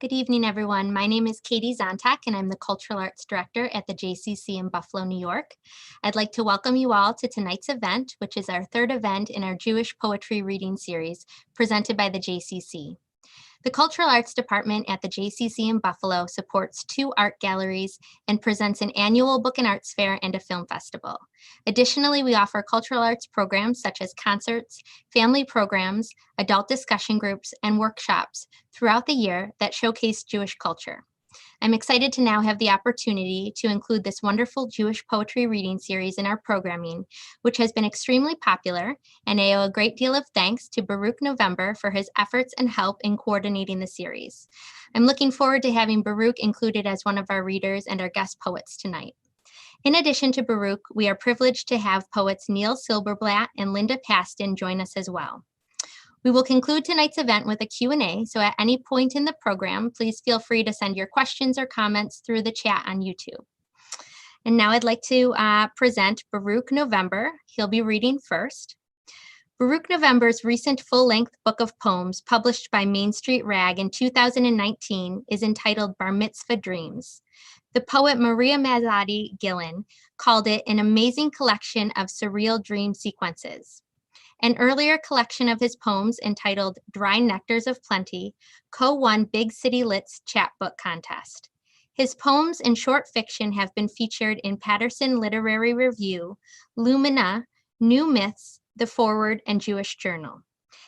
Good evening, everyone. My name is Katie Zontak, and I'm the Cultural Arts Director at the JCC in Buffalo, New York. I'd like to welcome you all to tonight's event, which is our third event in our Jewish Poetry Reading Series presented by the JCC. The Cultural Arts Department at the JCC in Buffalo supports 2 art galleries and presents an annual book and arts fair and a film festival. Additionally, we offer cultural arts programs such as concerts, family programs, adult discussion groups, and workshops throughout the year that showcase Jewish culture. I'm excited to now have the opportunity to include this wonderful Jewish poetry reading series in our programming, which has been extremely popular, and I owe a great deal of thanks to Baruch November for his efforts and help in coordinating the series. I'm looking forward to having Baruch included as one of our readers and our guest poets tonight. In addition to Baruch, we are privileged to have poets Neil Silberblatt and Linda Paston join us as well. We will conclude tonight's event with a Q&A, so at any point in the program, please feel free to send your questions or comments through the chat on YouTube. And now I'd like to present Baruch November. He'll be reading first. Baruch November's recent full-length book of poems, published by Main Street Rag in 2019, is entitled Bar Mitzvah Dreams. The poet Maria Mazzotti Gillen called it an amazing collection of surreal dream sequences. An earlier collection of his poems entitled Dry Nectars of Plenty co-won Big City Lit's chapbook contest. His poems and short fiction have been featured in Patterson Literary Review, Lumina, New Myths, The Forward, and Jewish Journal.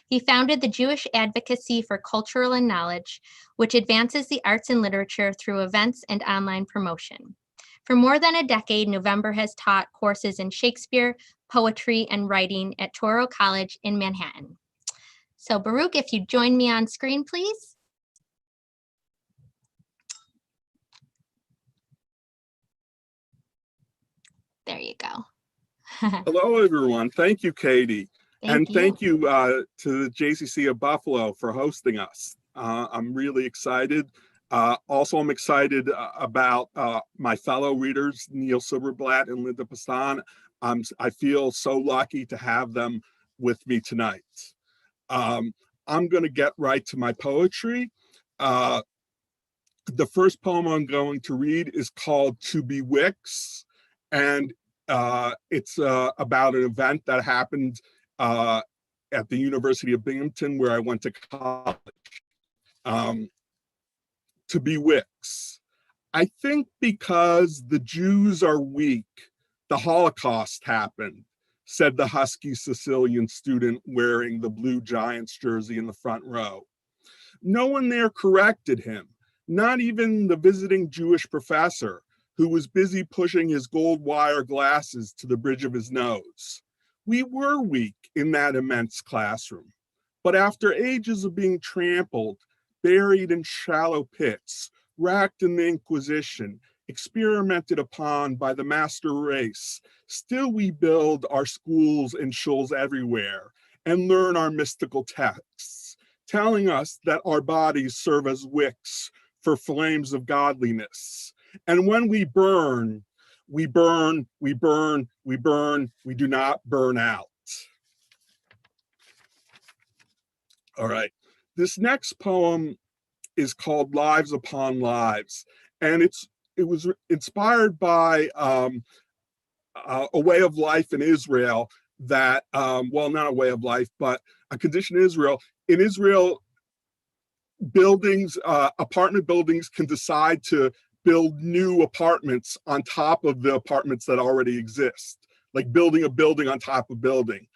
He founded the Jewish Advocacy for Cultural and Knowledge, which advances the arts and literature through events and online promotion. For more than a decade, November has taught courses in Shakespeare, poetry, and writing at Touro College in Manhattan. So Baruch, if you join me on screen, please. There you go. Hello, everyone. Thank you, Katie. Thank you to the JCC of Buffalo for hosting us. I'm really excited. Also, I'm excited about my fellow readers, Neil Silberblatt and Linda Paston. I feel so lucky to have them with me tonight. I'm going to get right to my poetry. The first poem I'm going to read is called To Be Wicks, and it's about an event that happened at the University of Binghamton, where I went to college. To be Wicks. I think because the Jews are weak, the Holocaust happened, said the husky Sicilian student wearing the blue Giants jersey in the front row. No one there corrected him, not even the visiting Jewish professor, who was busy pushing his gold wire glasses to the bridge of his nose. We were weak in that immense classroom, but after ages of being trampled, buried in shallow pits, racked in the Inquisition, experimented upon by the master race, still we build our schools and shuls everywhere and learn our mystical texts, telling us that our bodies serve as wicks for flames of godliness. And when we burn, we burn, we burn, we burn, we do not burn out. All right. This next poem is called Lives Upon Lives, and it was inspired by a way of life in Israel that, well, not a way of life, but a condition in Israel. In Israel, buildings, apartment buildings can decide to build new apartments on top of the apartments that already exist, like building a building on top of building.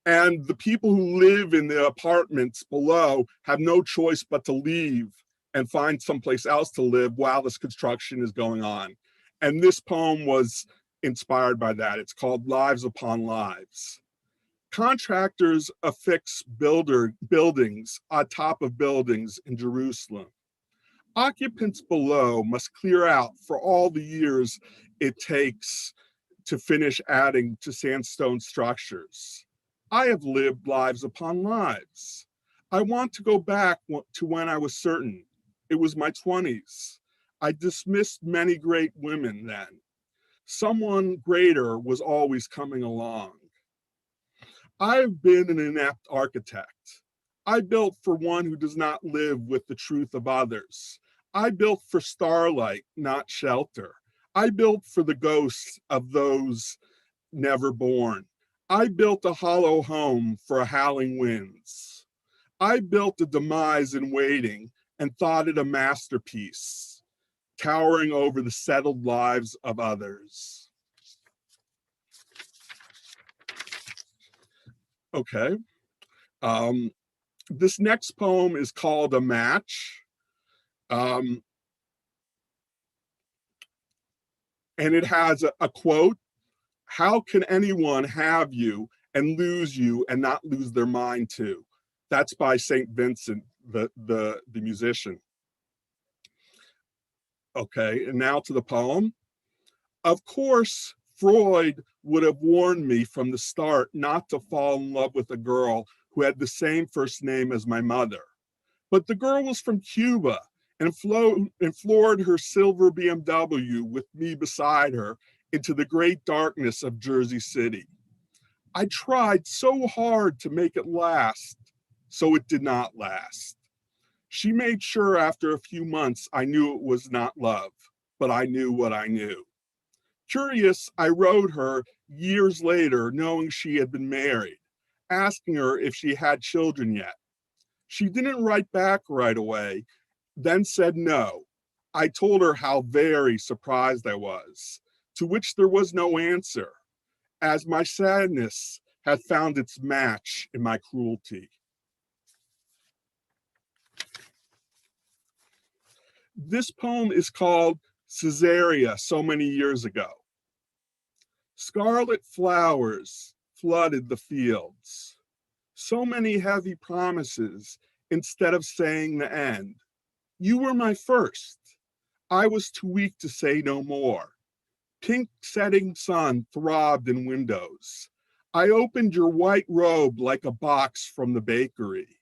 And the people who live in the apartments below have no choice but to leave and find someplace else to live while this construction is going on. And this poem was inspired by that. It's called Lives Upon Lives. Contractors affix buildings on top of buildings in Jerusalem. Occupants below must clear out for all the years it takes to finish adding to sandstone structures. I have lived lives upon lives. I want to go back to when I was certain. It was my 20s. I dismissed many great women then. Someone greater was always coming along. I've been an inept architect. I built for one who does not live with the truth of others, I built for starlight, not shelter. I built for the ghosts of those never born. I built a hollow home for howling winds. I built a demise in waiting and thought it a masterpiece, towering over the settled lives of others. Okay. This next poem is called A Match. And it has a quote: "How can anyone have you and lose you and not lose their mind too?" That's by St. Vincent, the musician. Okay, and now to the poem. Of course, Freud would have warned me from the start not to fall in love with a girl who had the same first name as my mother. But the girl was from Cuba and floored her silver BMW with me beside her into the great darkness of Jersey City. I tried so hard to make it last, so it did not last. She made sure after a few months I knew it was not love, but I knew what I knew. Curious, I wrote her years later, knowing she had been married, asking her if she had children yet. She didn't write back right away, then said no. I told her how very surprised I was, to which there was no answer, as my sadness had found its match in my cruelty. This poem is called Caesarea, So Many Years Ago. Scarlet flowers flooded the fields. So many heavy promises instead of saying the end. You were my first. I was too weak to say no more. Pink setting sun throbbed in windows. I opened your white robe like a box from the bakery.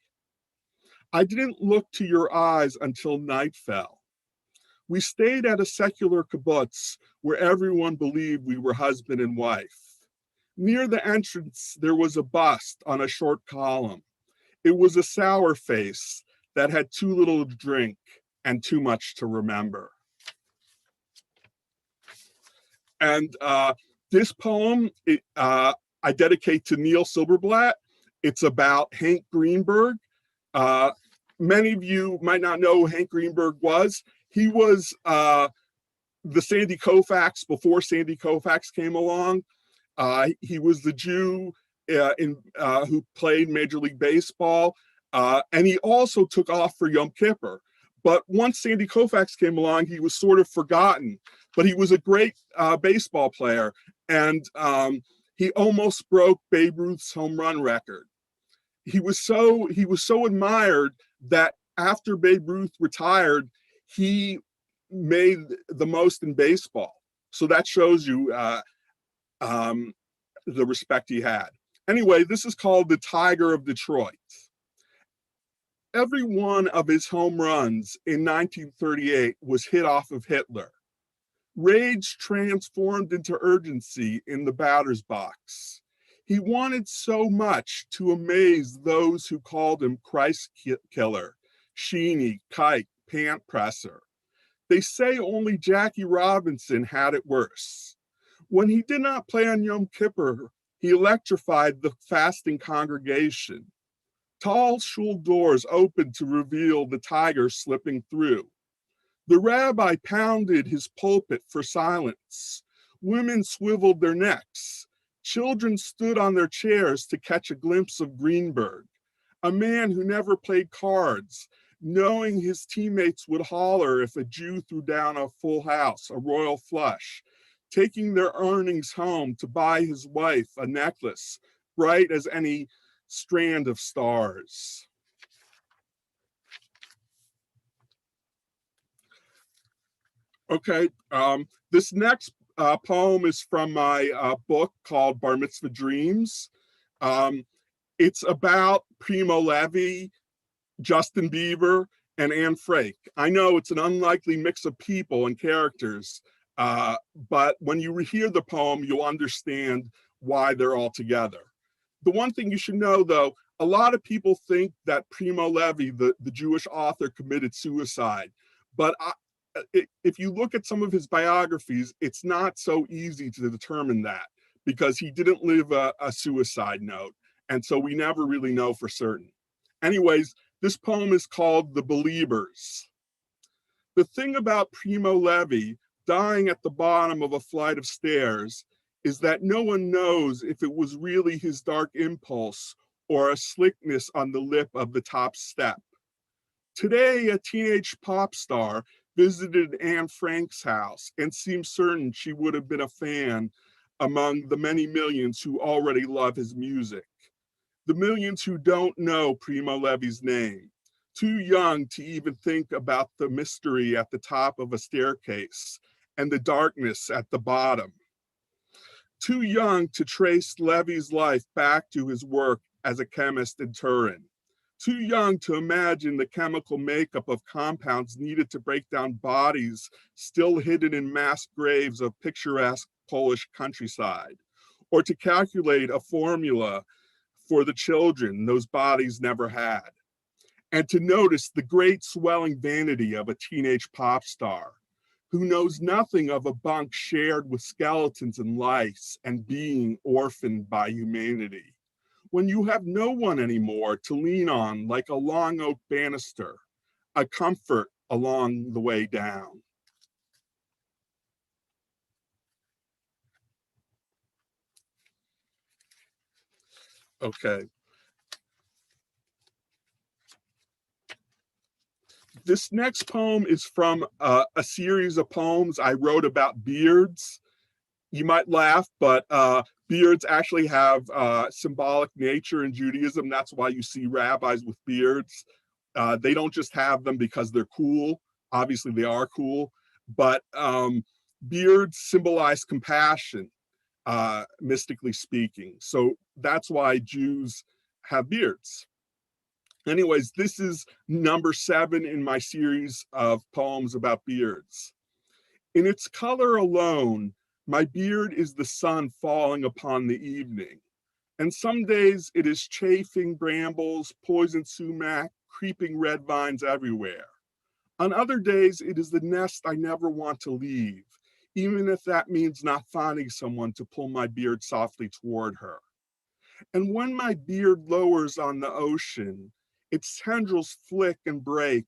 I didn't look to your eyes until night fell. We stayed at a secular kibbutz where everyone believed we were husband and wife. Near the entrance, there was a bust on a short column. It was a sour face that had too little to drink and too much to remember. And this poem, I dedicate to Neil Silberblatt. It's about Hank Greenberg. Many of you might not know who Hank Greenberg was. He was the Sandy Koufax before Sandy Koufax came along. He was the Jew who played Major League Baseball, and he also took off for Yom Kippur. But once Sandy Koufax came along, he was sort of forgotten. But he was a great baseball player, and he almost broke Babe Ruth's home run record. He was so admired that after Babe Ruth retired, he made the most in baseball. So that shows you the respect he had. Anyway, this is called The Tiger of Detroit. Every one of his home runs in 1938 was hit off of Hitler. Rage transformed into urgency in the batter's box. He wanted so much to amaze those who called him Christ killer, Sheeny, kike, pant presser. They say only Jackie Robinson had it worse. When he did not play on Yom Kippur, he electrified the fasting congregation. Tall shul doors opened to reveal the tiger slipping through. The rabbi pounded his pulpit for silence. Women swiveled their necks. Children stood on their chairs to catch a glimpse of Greenberg, a man who never played cards, knowing his teammates would holler if a Jew threw down a full house, a royal flush, taking their earnings home to buy his wife a necklace, bright as any strand of stars. Okay, this next poem is from my book called Bar Mitzvah Dreams. It's about Primo Levi, Justin Bieber, and Anne Frank. I know it's an unlikely mix of people and characters, but when you hear the poem, you'll understand why they're all together. The one thing you should know, though, a lot of people think that Primo Levi, the Jewish author, committed suicide, But if you look at some of his biographies, it's not so easy to determine that because he didn't leave a suicide note. And so we never really know for certain. Anyways, this poem is called The Beliebers. The thing about Primo Levi dying at the bottom of a flight of stairs is that no one knows if it was really his dark impulse or a slickness on the lip of the top step. Today, a teenage pop star visited Anne Frank's house and seemed certain she would have been a fan among the many millions who already love his music. The millions who don't know Primo Levi's name, too young to even think about the mystery at the top of a staircase and the darkness at the bottom. Too young to trace Levi's life back to his work as a chemist in Turin. Too young to imagine the chemical makeup of compounds needed to break down bodies still hidden in mass graves of picturesque Polish countryside, or to calculate a formula for the children those bodies never had, and to notice the great swelling vanity of a teenage pop star who knows nothing of a bunk shared with skeletons and lice and being orphaned by humanity. When you have no one anymore to lean on like a long oak banister, a comfort along the way down. Okay. This next poem is from a series of poems I wrote about beards. You might laugh, but beards actually have symbolic nature in Judaism. That's why you see rabbis with beards. They don't just have them because they're cool. Obviously, they are cool, but beards symbolize compassion, mystically speaking. So that's why Jews have beards. Anyways, this is number 7 in my series of poems about beards. In its color alone, my beard is the sun falling upon the evening. And some days it is chafing brambles, poison sumac, creeping red vines everywhere. On other days, it is the nest I never want to leave, even if that means not finding someone to pull my beard softly toward her. And when my beard lowers on the ocean, its tendrils flick and break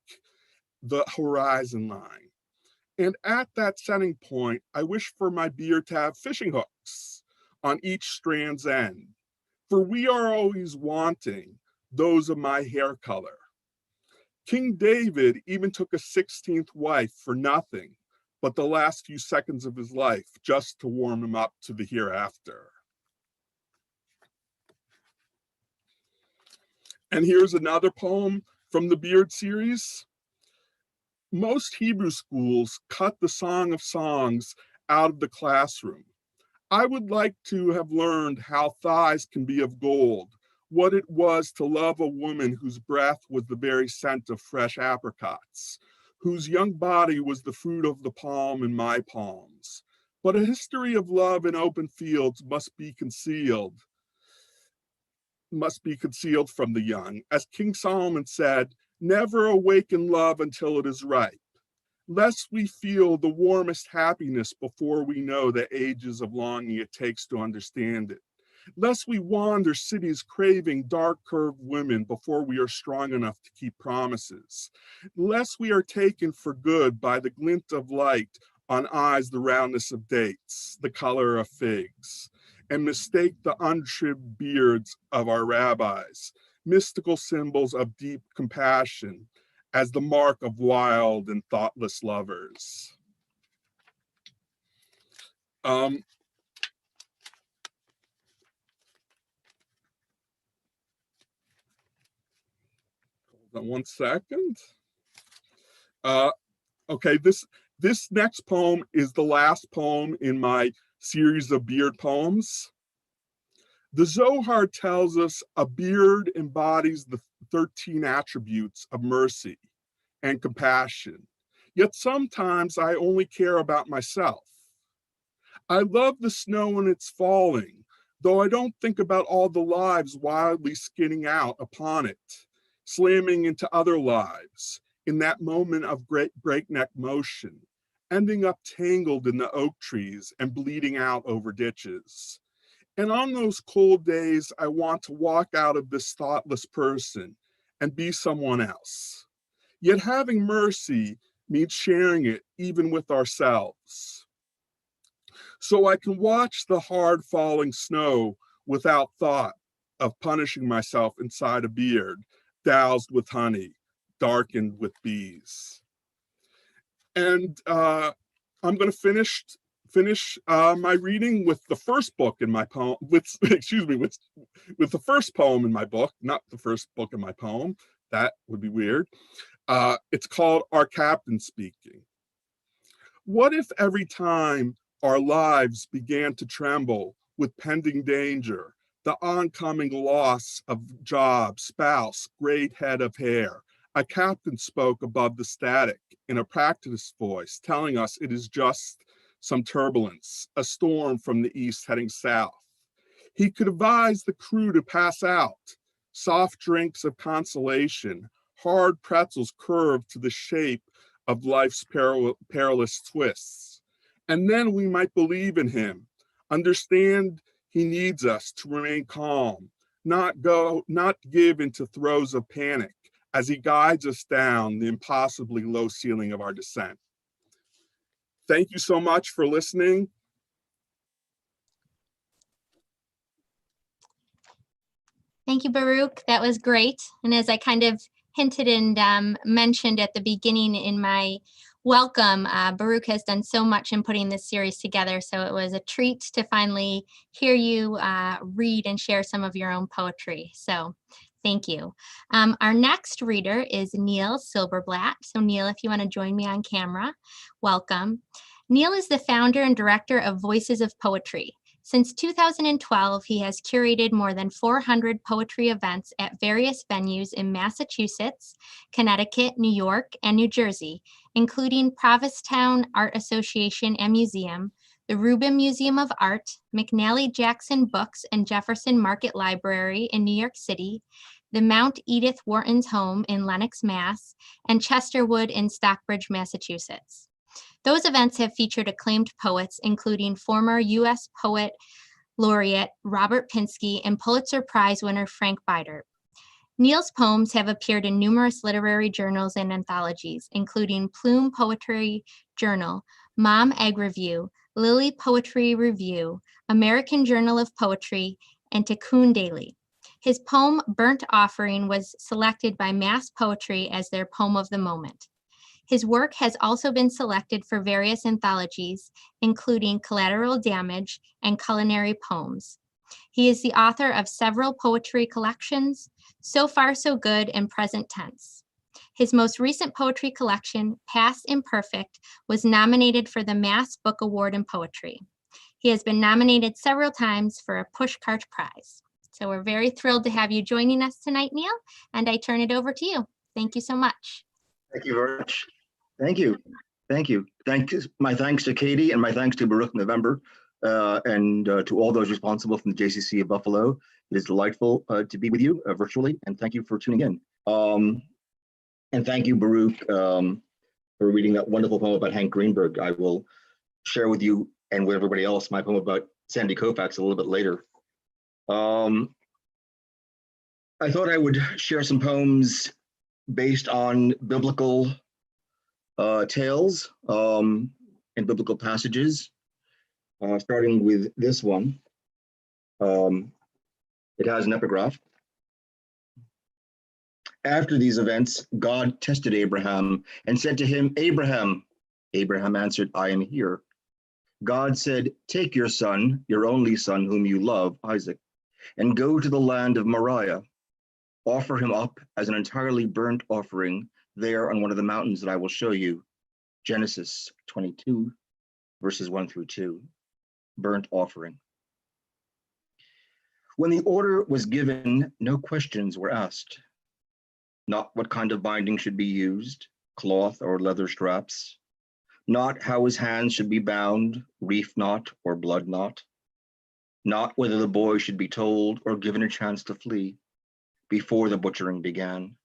the horizon line. And at that setting point, I wish for my beard to have fishing hooks on each strand's end, for we are always wanting those of my hair color. King David even took a 16th wife for nothing but the last few seconds of his life, just to warm him up to the hereafter. And here's another poem from the Beard series. Most Hebrew schools cut the Song of Songs out of the classroom. I would like to have learned how thighs can be of gold, what it was to love a woman whose breath was the very scent of fresh apricots, whose young body was the fruit of the palm in my palms. But a history of love in open fields must be concealed from the young. As King Solomon said, never awaken love until it is ripe, lest we feel the warmest happiness before we know the ages of longing it takes to understand it, lest we wander cities craving dark-curved women before we are strong enough to keep promises, lest we are taken for good by the glint of light on eyes the roundness of dates, the color of figs, and mistake the untrimmed beards of our rabbis, mystical symbols of deep compassion, as the mark of wild and thoughtless lovers. Hold on one second. Okay, this next poem is the last poem in my series of beard poems. The Zohar tells us a beard embodies the 13 attributes of mercy and compassion. Yet sometimes I only care about myself. I love the snow when it's falling, though I don't think about all the lives wildly skinning out upon it, slamming into other lives, in that moment of great breakneck motion, ending up tangled in the oak trees and bleeding out over ditches. And on those cold days, I want to walk out of this thoughtless person and be someone else. Yet having mercy means sharing it even with ourselves. So I can watch the hard falling snow without thought of punishing myself inside a beard, doused with honey, darkened with bees. And I'm going to finish my reading with the first book in my poem. With the first poem in my book, not the first book in my poem. That would be weird. It's called Our Captain Speaking. What if every time our lives began to tremble with pending danger, the oncoming loss of job, spouse, great head of hair, a captain spoke above the static in a practiced voice, telling us it is just some turbulence, a storm from the east heading south. He could advise the crew to pass out, soft drinks of consolation, hard pretzels curved to the shape of life's perilous twists. And then we might believe in him, understand he needs us to remain calm, not give into throes of panic as he guides us down the impossibly low ceiling of our descent. Thank you so much for listening. Thank you, Baruch. That was great. And as I kind of hinted and mentioned at the beginning in my welcome, Baruch has done so much in putting this series together. So it was a treat to finally hear you read and share some of your own poetry. So thank you. Our next reader is Neil Silberblatt. So Neil, if you want to join me on camera, welcome. Neil is the founder and director of Voices of Poetry. Since 2012, he has curated more than 400 poetry events at various venues in Massachusetts, Connecticut, New York, and New Jersey, including Provincetown Art Association and Museum, the Rubin Museum of Art, McNally Jackson Books and Jefferson Market Library in New York City, the Mount Edith Wharton's Home in Lenox, Mass., and Chesterwood in Stockbridge, Massachusetts. Those events have featured acclaimed poets, including former U.S. Poet Laureate Robert Pinsky and Pulitzer Prize winner Frank Bidart. Neil's poems have appeared in numerous literary journals and anthologies, including Plume Poetry Journal, Mom Egg Review, Lily Poetry Review, American Journal of Poetry, and Tikkun Daily. His poem, Burnt Offering, was selected by Mass Poetry as their poem of the moment. His work has also been selected for various anthologies, including Collateral Damage and Culinary Poems. He is the author of several poetry collections, So Far So Good and Present Tense. His most recent poetry collection, Past Imperfect, was nominated for the Mass Book Award in Poetry. He has been nominated several times for a Pushcart Prize. So we're very thrilled to have you joining us tonight, Neil, and I turn it over to you. Thank you so much. Thank you very much. Thank you. Thank you. My thanks to Katie and my thanks to Baruch November and to all those responsible from the JCC of Buffalo. It is delightful to be with you virtually, and thank you for tuning in. And thank you, Baruch, for reading that wonderful poem about Hank Greenberg. I will share with you and with everybody else my poem about Sandy Koufax a little bit later. I thought I would share some poems based on biblical tales and biblical passages, starting with this one. It has an epigraph. After these events, God tested Abraham and said to him, Abraham. Abraham answered, I am here. God said, take your son, your only son whom you love, Isaac, and go to the land of Moriah. Offer him up as an entirely burnt offering there on one of the mountains that I will show you. Genesis 22, verses 1-2, burnt offering. When the order was given, no questions were asked. Not what kind of binding should be used, cloth or leather straps. Not how his hands should be bound, reef knot or blood knot. Not whether the boy should be told or given a chance to flee before the butchering began.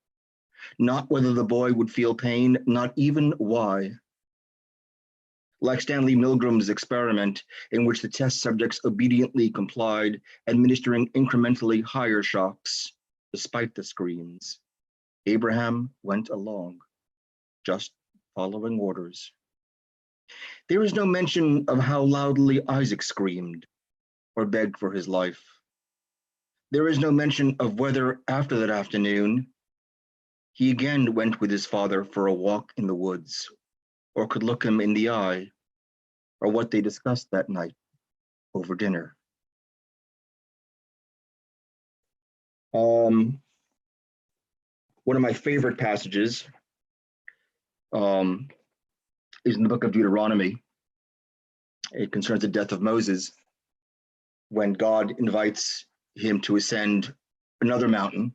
not whether the boy would feel pain, not even why. Like Stanley Milgram's experiment, in which the test subjects obediently complied, administering incrementally higher shocks, despite the screams, Abraham went along, just following orders. There is no mention of how loudly Isaac screamed or begged for his life. There is no mention of whether, after that afternoon, he again went with his father for a walk in the woods, or could look him in the eye, or what they discussed that night over dinner. One of my favorite passages is in the book of Deuteronomy. It concerns the death of Moses, when God invites him to ascend another mountain,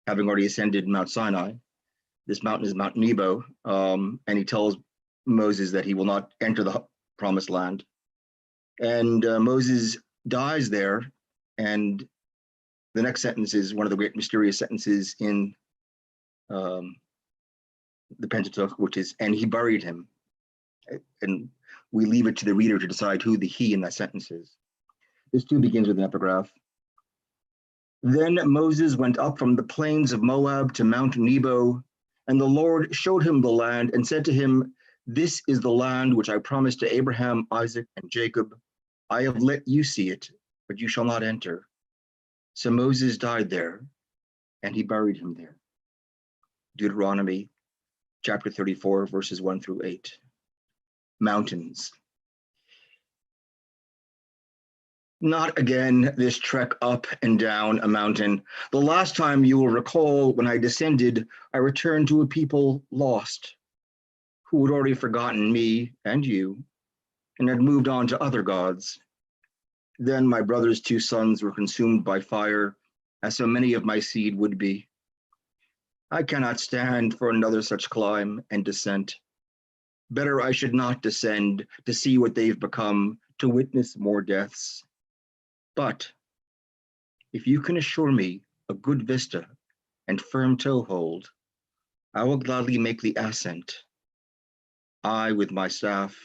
having already ascended Mount Sinai. This mountain is Mount Nebo, and he tells Moses that he will not enter the promised land. And Moses dies there, and the next sentence is one of the great mysterious sentences in the Pentateuch, which is, and he buried him. And we leave it to the reader to decide who the he in that sentence is. This too begins with an epigraph. Then Moses went up from the plains of Moab to Mount Nebo, and the Lord showed him the land and said to him, "This is the land which I promised to Abraham, Isaac, and Jacob. I have let you see it, but you shall not enter." So Moses died there, and he buried him there. Deuteronomy chapter 34, verses 1 through 8. Mountains. Not again this trek up and down a mountain. The last time, you will recall, when I descended, I returned to a people lost, who had already forgotten me and you, and had moved on to other gods. Then my brother's 2 sons were consumed by fire, as so many of my seed would be. I cannot stand for another such climb and descent. Better I should not descend to see what they've become, to witness more deaths. But if you can assure me a good vista and firm toehold, I will gladly make the ascent. I with my staff,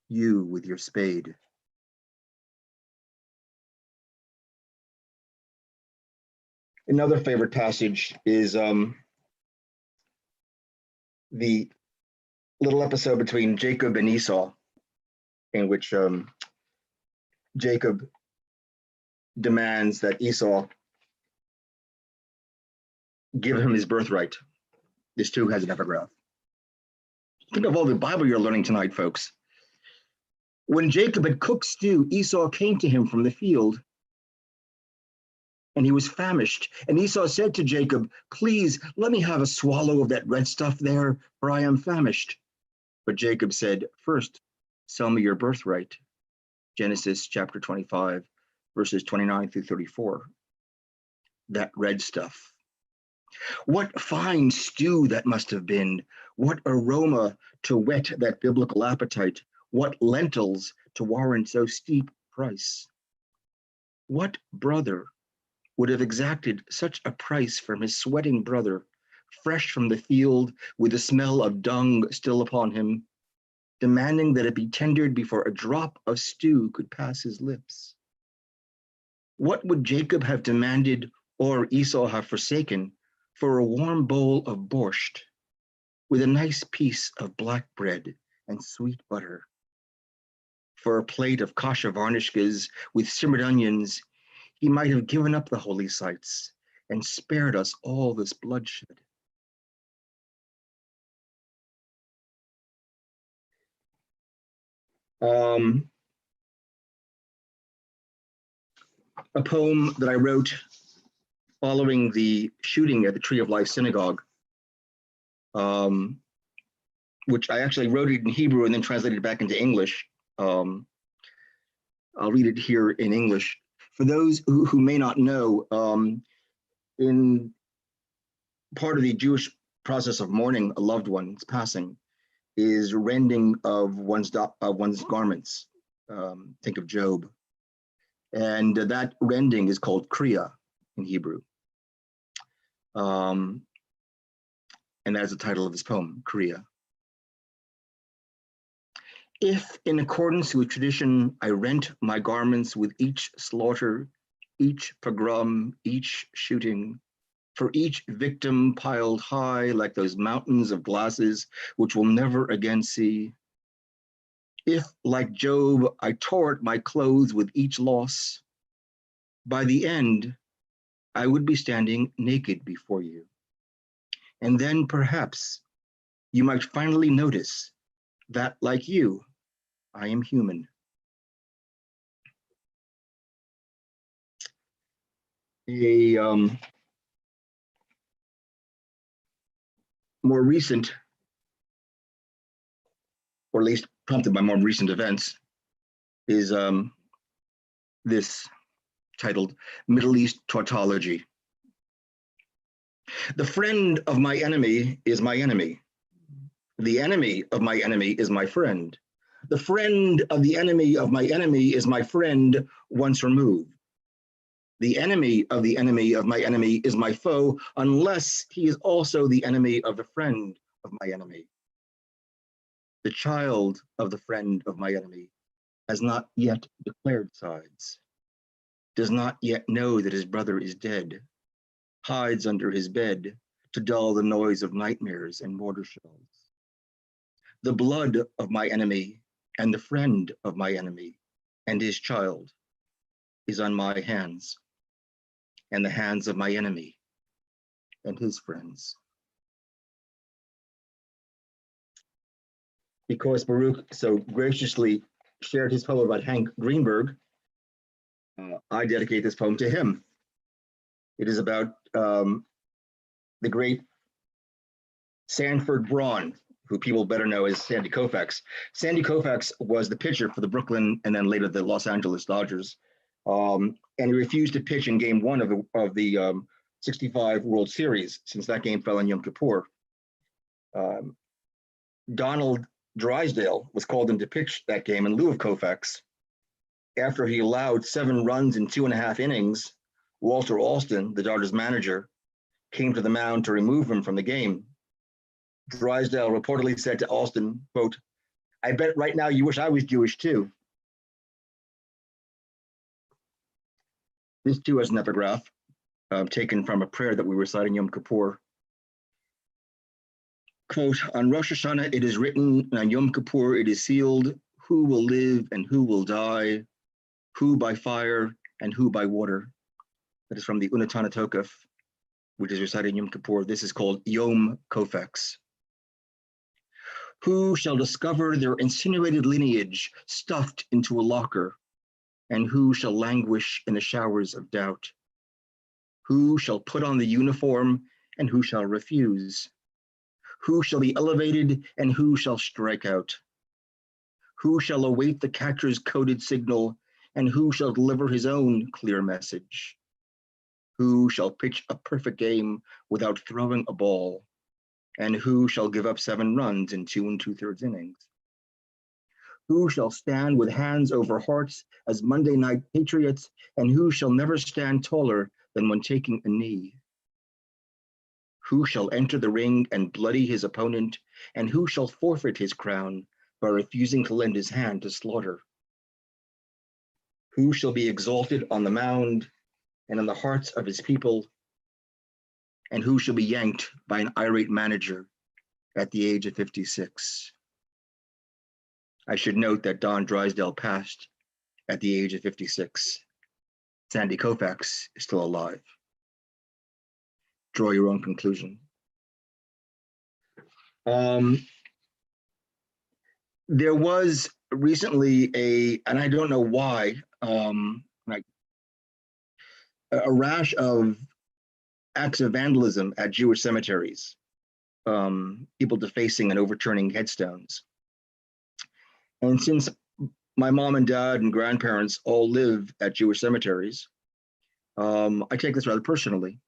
you with your spade. Another favorite passage is the little episode between Jacob and Esau, in which Jacob demands that Esau give him his birthright. This too has an epigraph. Think of all the Bible you're learning tonight, folks. When Jacob had cooked stew, Esau came to him from the field, and he was famished. And Esau said to Jacob, "Please, let me have a swallow of that red stuff there, for I am famished." But Jacob said, "First, sell me your birthright." Genesis chapter 25, verses 29 through 34. That red stuff. What fine stew that must have been. What aroma to whet that biblical appetite. What lentils to warrant so steep price. What brother would have exacted such a price from his sweating brother, fresh from the field with the smell of dung still upon him, demanding that it be tendered before a drop of stew could pass his lips? What would Jacob have demanded, or Esau have forsaken, for a warm bowl of borscht with a nice piece of black bread and sweet butter? For a plate of kasha varnishkas with simmered onions, he might have given up the holy sites and spared us all this bloodshed. A poem that I wrote following the shooting at the Tree of Life Synagogue, which I actually wrote it in Hebrew and then translated it back into English. I'll read it here in English. For those who may not know, in part of the Jewish process of mourning a loved one's passing is rending of one's garments. Think of Job. And that rending is called kriya in Hebrew. and that's the title of his poem, Korea. If, in accordance with tradition, I rent my garments with each slaughter, each pogrom, each shooting, for each victim piled high like those mountains of glasses which we'll never again see. If, like Job, I tore at my clothes with each loss, by the end, I would be standing naked before you. And then perhaps you might finally notice that, like you, I am human. A more recent, or at least prompted by more recent events, is this titled Middle East Tautology. The friend of my enemy is my enemy. The enemy of my enemy is my friend. The friend of the enemy of my enemy is my friend once removed. The enemy of the enemy of my enemy is my foe, unless he is also the enemy of the friend of my enemy. The child of the friend of my enemy has not yet declared sides, does not yet know that his brother is dead, hides under his bed to dull the noise of nightmares and mortar shells. The blood of my enemy and the friend of my enemy and his child is on my hands and the hands of my enemy and his friends. Because Baruch so graciously shared his poem about Hank Greenberg, I dedicate this poem to him. It is about the great Sanford Braun, who people better know as Sandy Koufax. Sandy Koufax was the pitcher for the Brooklyn and then later the Los Angeles Dodgers. And he refused to pitch in game one of the 65 World Series, since that game fell on Yom Kippur. Donald Drysdale was called in to pitch that game in lieu of Koufax. After he allowed 7 runs in 2.5 innings, Walter Alston, the Dodgers manager, came to the mound to remove him from the game. Drysdale reportedly said to Alston, quote, "I bet right now you wish I was Jewish too." This too is an epigraph taken from a prayer that we recite in Yom Kippur. Quote, "On Rosh Hashanah it is written, and on Yom Kippur it is sealed, who will live and who will die, who by fire and who by water." That is from the Unatana Tokef, which is recited in Yom Kippur. This is called Yom Koufax. Who shall discover their insinuated lineage stuffed into a locker, and who shall languish in the showers of doubt? Who shall put on the uniform and who shall refuse? Who shall be elevated and who shall strike out? Who shall await the catcher's coded signal and who shall deliver his own clear message? Who shall pitch a perfect game without throwing a ball? And who shall give up 7 runs in 2 2/3 innings? Who shall stand with hands over hearts as Monday night patriots, and who shall never stand taller than when taking a knee? Who shall enter the ring and bloody his opponent, and who shall forfeit his crown by refusing to lend his hand to slaughter? Who shall be exalted on the mound and in the hearts of his people, and who shall be yanked by an irate manager at the age of 56? I should note that Don Drysdale passed at the age of 56. Sandy Koufax is still alive. Draw your own conclusion. There was recently and I don't know why, a rash of acts of vandalism at Jewish cemeteries, people defacing and overturning headstones. And since my mom and dad and grandparents all live at Jewish cemeteries, I take this rather personally.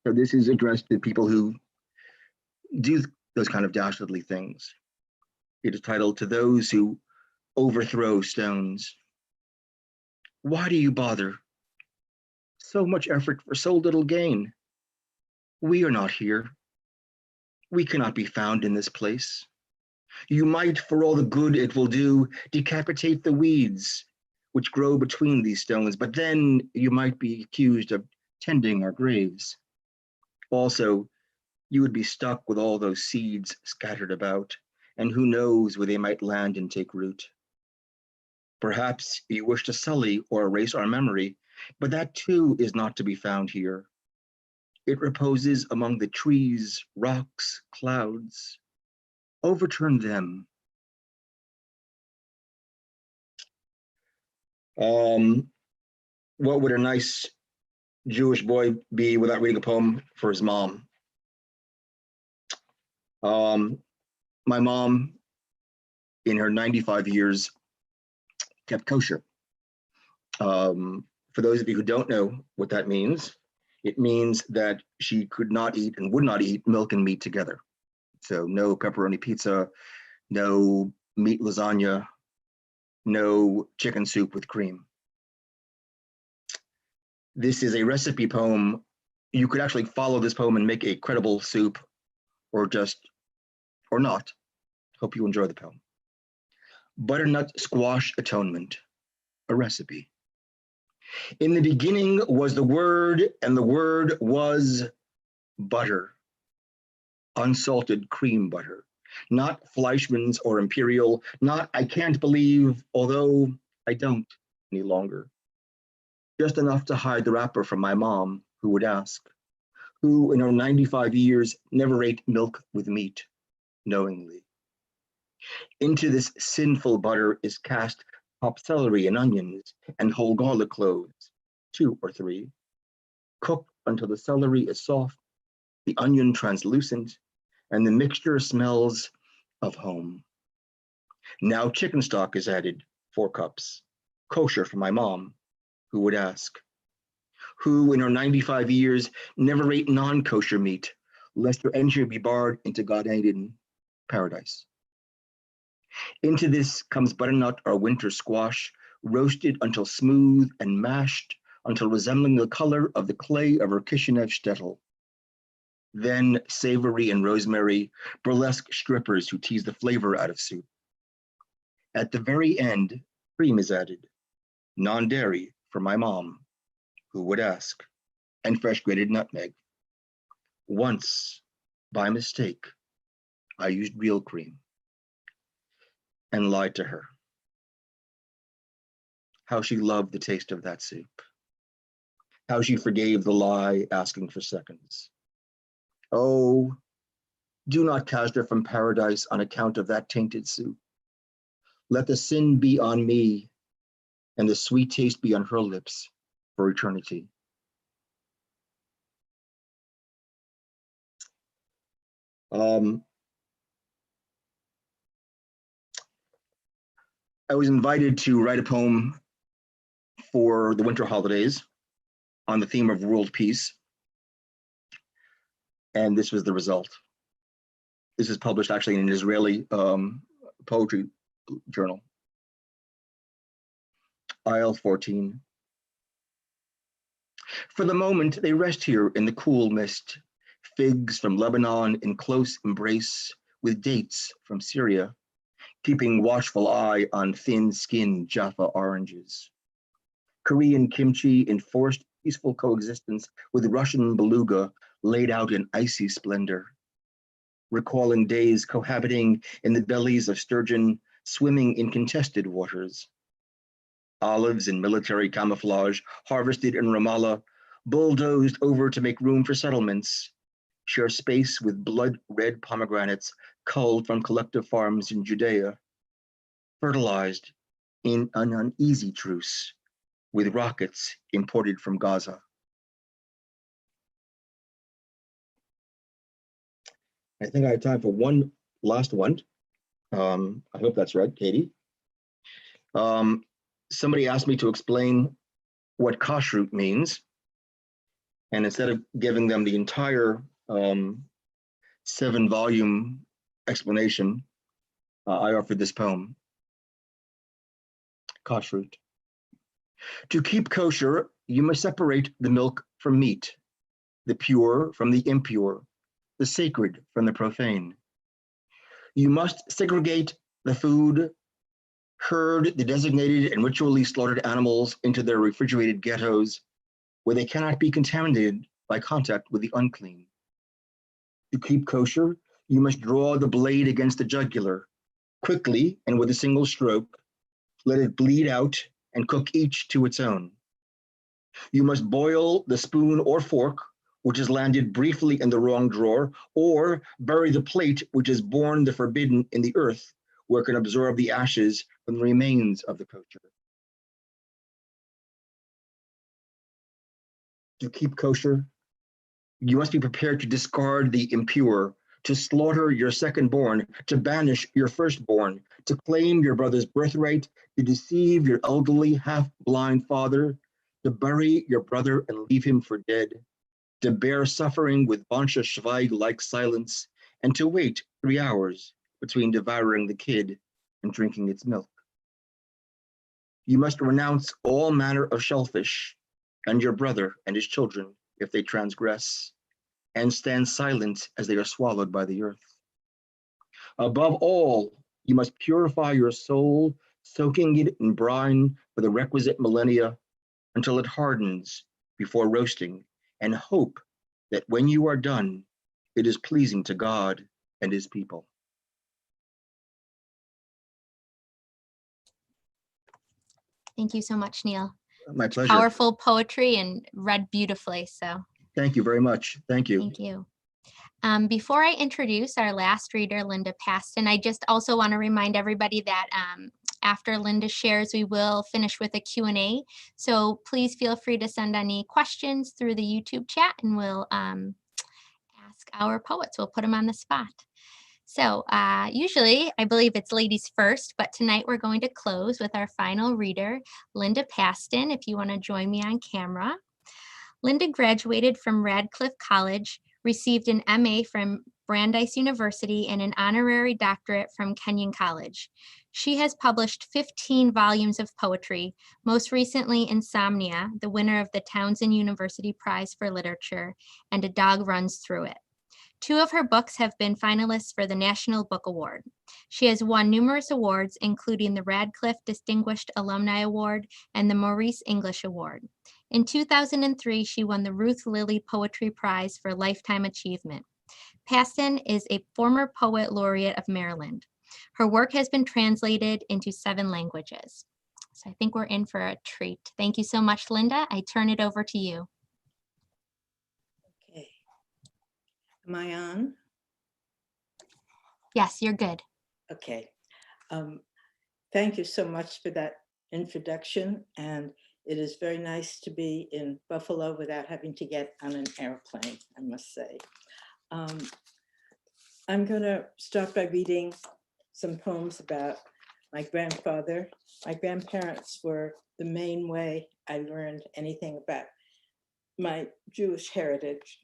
So this is addressed to people who do those kind of dastardly things. It is titled, "To Those Who Overthrow Stones." Why do you bother? So much effort for so little gain. We are not here. We cannot be found in this place. You might, for all the good it will do, decapitate the weeds which grow between these stones, but then you might be accused of tending our graves. Also, you would be stuck with all those seeds scattered about, and who knows where they might land and take root. Perhaps you wish to sully or erase our memory, but that too is not to be found here. It reposes among the trees, rocks, clouds. Overturn them. What would a nice Jewish boy be without reading a poem for his mom? My mom, in her 95 years, kept kosher. For those of you who don't know what that means, it means that she could not eat and would not eat milk and meat together. So no pepperoni pizza, no meat lasagna, no chicken soup with cream. This is a recipe poem. You could actually follow this poem and make a credible soup, or not. Hope you enjoy the poem. Butternut Squash Atonement, a recipe. In the beginning was the Word, and the Word was butter. Unsalted cream butter, not Fleischmann's or Imperial, not I can't believe, although I don't any longer. Just enough to hide the wrapper from my mom, who would ask, who in her 95 years never ate milk with meat, knowingly. Into this sinful butter is cast chopped celery and onions and whole garlic cloves, 2 or 3, cooked until the celery is soft, the onion translucent, and the mixture smells of home. Now chicken stock is added, 4 cups, kosher for my mom, who would ask, who in her 95 years never ate non-kosher meat, lest her entry be barred into God-Eden paradise. Into this comes butternut or winter squash, roasted until smooth and mashed until resembling the color of the clay of her Kishinev shtetl. Then savory and rosemary, burlesque strippers who tease the flavor out of soup. At the very end, cream is added, non-dairy for my mom, who would ask, and fresh grated nutmeg. Once, by mistake, I used real cream and lied to her. How she loved the taste of that soup. How she forgave the lie, asking for seconds. Oh, do not cast her from paradise on account of that tainted soup. Let the sin be on me and the sweet taste be on her lips for eternity. I was invited to write a poem for the winter holidays on the theme of world peace. And this was the result. This is published actually in an Israeli poetry journal. Aisle 14. For the moment, they rest here in the cool mist, figs from Lebanon in close embrace with dates from Syria, keeping watchful eye on thin-skinned Jaffa oranges. Korean kimchi in forced peaceful coexistence with Russian beluga laid out in icy splendor, recalling days cohabiting in the bellies of sturgeon swimming in contested waters. Olives in military camouflage, harvested in Ramallah, bulldozed over to make room for settlements, share space with blood-red pomegranates culled from collective farms in Judea, fertilized in an uneasy truce with rockets imported from Gaza. I think I have time for one last one. I hope that's right, Katie. Somebody asked me to explain what kashrut means. And instead of giving them the entire 7-volume explanation, I offered this poem. Kashrut. To keep kosher, you must separate the milk from meat, the pure from the impure, the sacred from the profane. You must segregate the food, herd the designated and ritually slaughtered animals into their refrigerated ghettos where they cannot be contaminated by contact with the unclean. To keep kosher, you must draw the blade against the jugular, quickly and with a single stroke, let it bleed out and cook each to its own. You must boil the spoon or fork, which has landed briefly in the wrong drawer, or bury the plate, which has borne the forbidden in the earth, where it can absorb the ashes from the remains of the kosher. To keep kosher, you must be prepared to discard the impure, to slaughter your second-born, to banish your firstborn, to claim your brother's birthright, to deceive your elderly half-blind father, to bury your brother and leave him for dead, to bear suffering with Bancha Schweig-like silence, and to wait 3 hours between devouring the kid and drinking its milk. You must renounce all manner of shellfish, and your brother and his children, if they transgress, and stand silent as they are swallowed by the earth. Above all, you must purify your soul, soaking it in brine for the requisite millennia until it hardens before roasting, and hope that when you are done, it is pleasing to God and his people. Thank you so much, Neil. My pleasure. Powerful poetry and read beautifully, so Thank you very much. Thank you. thank you. Before I introduce our last reader, Linda Paston, I just also want to remind everybody that after Linda shares, we will finish with a Q&A. So please feel free to send any questions through the YouTube chat and we'll ask our poets. We'll put them on the spot. So usually I believe it's ladies first, but tonight we're going to close with our final reader, Linda Paston, if you want to join me on camera. Linda graduated from Radcliffe College, received an MA from Brandeis University and an honorary doctorate from Kenyon College. She has published 15 volumes of poetry, most recently Insomnia, the winner of the Townsend University Prize for Literature, and A Dog Runs Through It. 2 of her books have been finalists for the National Book Award. She has won numerous awards, including the Radcliffe Distinguished Alumni Award and the Maurice English Award. In 2003, she won the Ruth Lilly Poetry Prize for Lifetime Achievement. Paston is a former poet laureate of Maryland. Her work has been translated into 7 languages. So I think we're in for a treat. Thank you so much, Linda. I turn it over to you. Okay. Am I on? Yes, you're good. Okay. Thank you so much for that introduction. And it is very nice to be in Buffalo without having to get on an airplane, I must say. I'm going to start by reading some poems about my grandfather. My grandparents were the main way I learned anything about my Jewish heritage.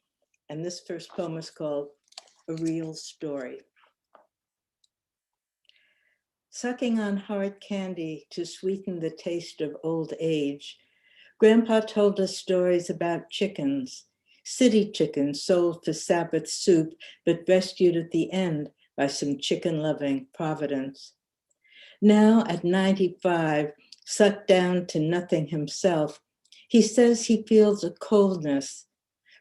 And this first poem is called A Real Story. Sucking on hard candy to sweeten the taste of old age, Grandpa told us stories about chickens, city chickens sold for Sabbath soup, but rescued at the end by some chicken-loving Providence. Now at 95, sucked down to nothing himself, he says he feels a coldness,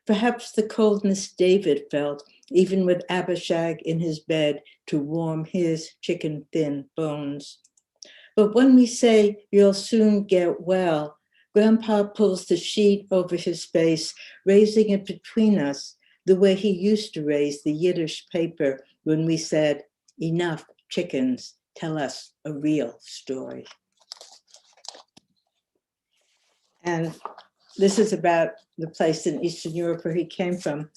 perhaps the coldness David felt, even with Abishag in his bed to warm his chicken-thin bones. But when we say, "You'll soon get well," Grandpa pulls the sheet over his face, raising it between us the way he used to raise the Yiddish paper when we said, "Enough chickens, tell us a real story." And this is about the place in Eastern Europe where he came from,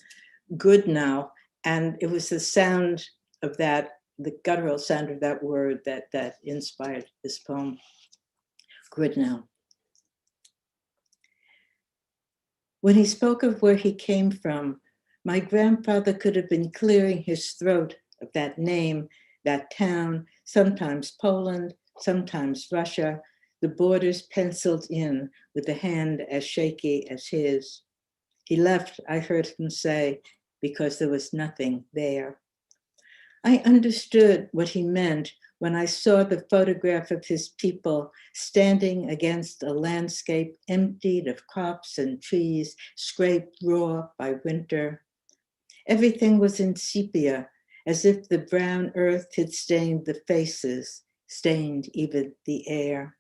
Goodnow, and it was the sound of that, the guttural sound of that word that inspired this poem, Goodnow. When he spoke of where he came from, my grandfather could have been clearing his throat of that name, that town, sometimes Poland, sometimes Russia, the borders penciled in with a hand as shaky as his. He left, I heard him say, because there was nothing there. I understood what he meant when I saw the photograph of his people standing against a landscape emptied of crops and trees, scraped raw by winter. Everything was in sepia, as if the brown earth had stained the faces, stained even the air.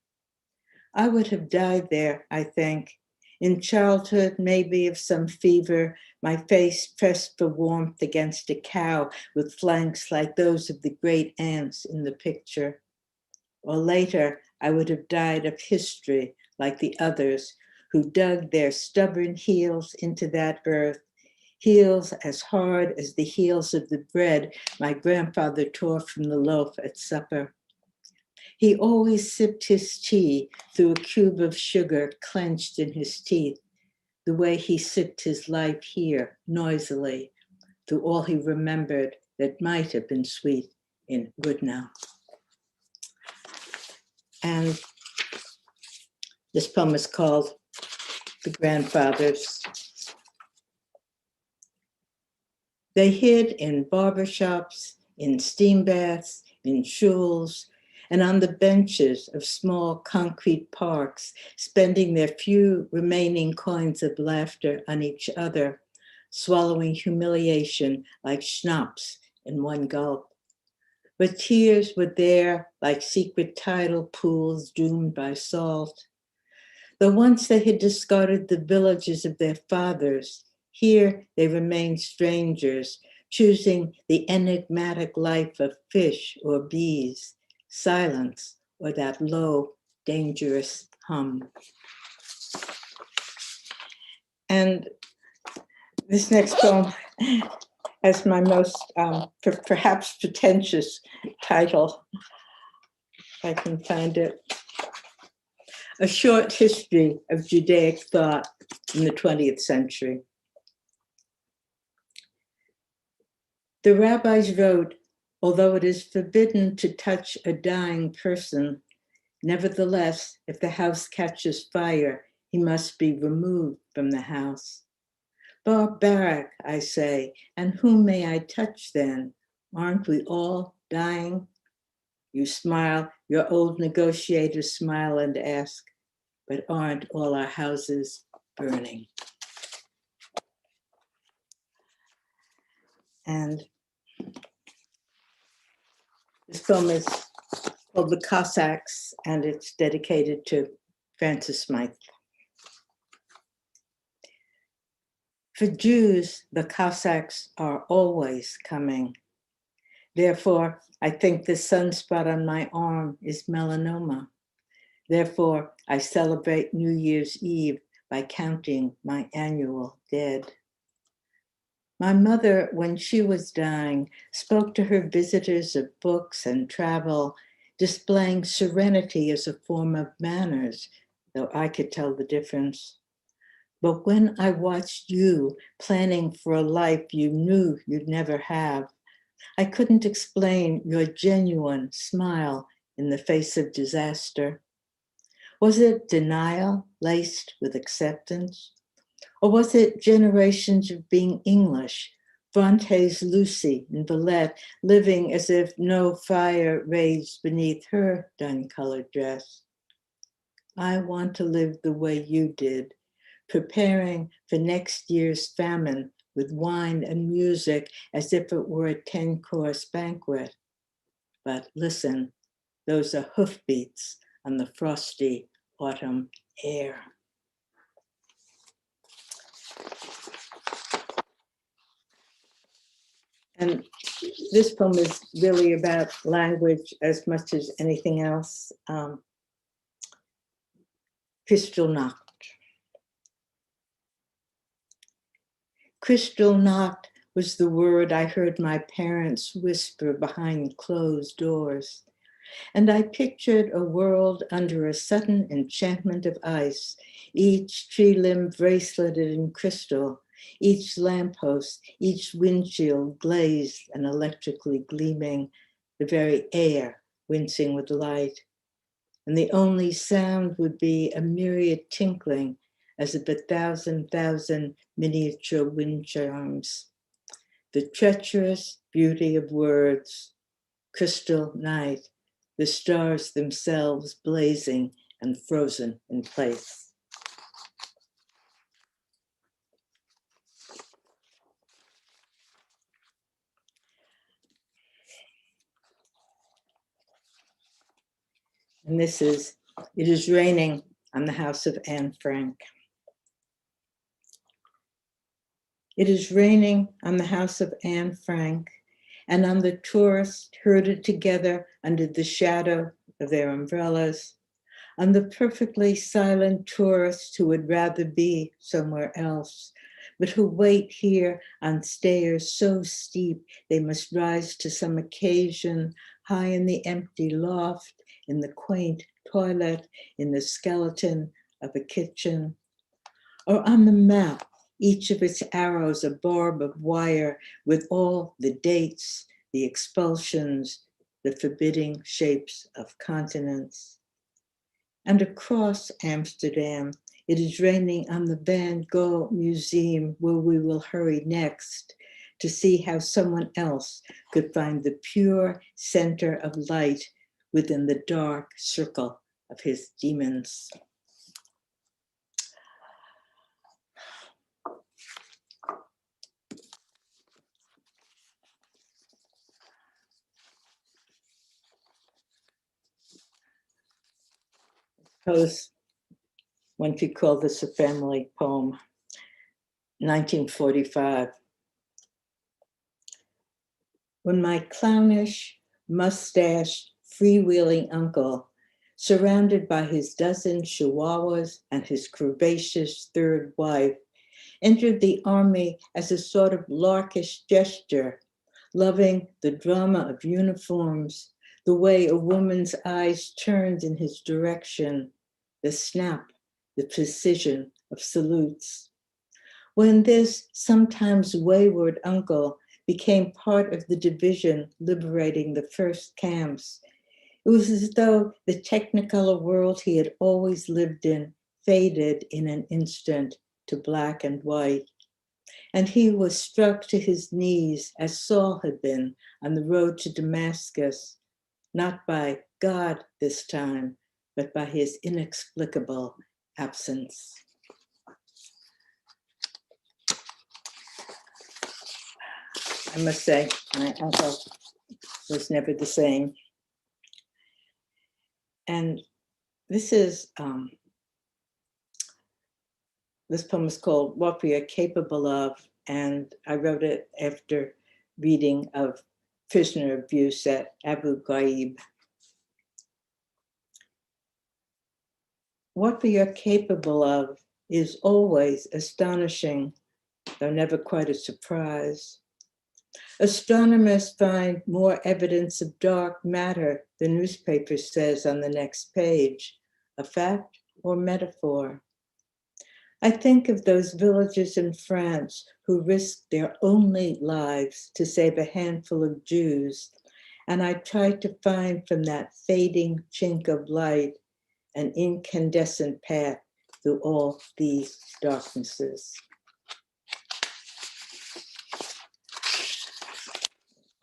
I would have died there, I think. In childhood, maybe of some fever, my face pressed for warmth against a cow with flanks like those of the great ants in the picture. Or later, I would have died of history like the others who dug their stubborn heels into that earth, heels as hard as the heels of the bread my grandfather tore from the loaf at supper. He always sipped his tea through a cube of sugar clenched in his teeth, the way he sipped his life here, noisily, through all he remembered that might have been sweet in Goodnow. And this poem is called The Grandfathers. They hid in barbershops, in steam baths, in shuls, and on the benches of small concrete parks, spending their few remaining coins of laughter on each other, swallowing humiliation like schnapps in one gulp. But tears were there like secret tidal pools doomed by salt. Though once they had discarded the villages of their fathers, here they remained strangers, choosing the enigmatic life of fish or bees, silence, or that low, dangerous hum. And this next poem has my most perhaps pretentious title, if I can find it. A Short History of Judaic Thought in the 20th Century. The rabbis wrote, although it is forbidden to touch a dying person, nevertheless, if the house catches fire, he must be removed from the house. Barbaric, I say, and whom may I touch then? Aren't we all dying? You smile, your old negotiators smile and ask, but aren't all our houses burning? And this poem is called The Cossacks, and it's dedicated to Francis Smythe. For Jews, the Cossacks are always coming. Therefore, I think the sunspot on my arm is melanoma. Therefore, I celebrate New Year's Eve by counting my annual dead. My mother, when she was dying, spoke to her visitors of books and travel, displaying serenity as a form of manners, though I could tell the difference. But when I watched you planning for a life you knew you'd never have, I couldn't explain your genuine smile in the face of disaster. Was it denial laced with acceptance? Or was it generations of being English, Bronte's Lucy in Villette, living as if no fire raged beneath her dun-colored dress? I want to live the way you did, preparing for next year's famine with wine and music as if it were a 10-course banquet. But listen, those are hoofbeats on the frosty autumn air. And this poem is really about language as much as anything else. Kristallnacht. Kristallnacht was the word I heard my parents whisper behind closed doors. And I pictured a world under a sudden enchantment of ice, each tree limb braceleted in crystal, each lamppost, each windshield glazed and electrically gleaming, the very air wincing with light. And the only sound would be a myriad tinkling as of 1,000,000 miniature wind chimes. the treacherous beauty of words, crystal night, the stars themselves blazing and frozen in place. And this is, it is raining on the house of Anne Frank. It is raining on the house of Anne Frank and on the tourists herded together under the shadow of their umbrellas, on the perfectly silent tourists who would rather be somewhere else, but who wait here on stairs so steep they must rise to some occasion high in the empty loft, in the quaint toilet, in the skeleton of a kitchen, or on the map, each of its arrows a barb of wire with all the dates, the expulsions, the forbidding shapes of continents. And across Amsterdam, it is raining on the Van Gogh Museum, where we will hurry next to see how someone else could find the pure center of light within the dark circle of his demons. Suppose one could call this a family poem. 1945. When my clownish, mustached, freewheeling uncle, surrounded by his dozen chihuahuas and his curvaceous third wife, entered the army as a sort of larkish gesture, loving the drama of uniforms, the way a woman's eyes turned in his direction, the snap, the precision of salutes. When this sometimes wayward uncle became part of the division liberating the first camps, it was as though the technicolor world he had always lived in faded in an instant to black and white. And he was struck to his knees as Saul had been on the road to Damascus, not by God this time, but by his inexplicable absence. I must say, my uncle was never the same. And this poem is called What We Are Capable Of, and I wrote it after reading of prisoner abuse at Abu Ghraib. What we are capable of is always astonishing, though never quite a surprise. Astronomers find more evidence of dark matter, the newspaper says on the next page, a fact or metaphor. I think of those villagers in France who risked their only lives to save a handful of Jews, and I try to find from that fading chink of light an incandescent path through all these darknesses.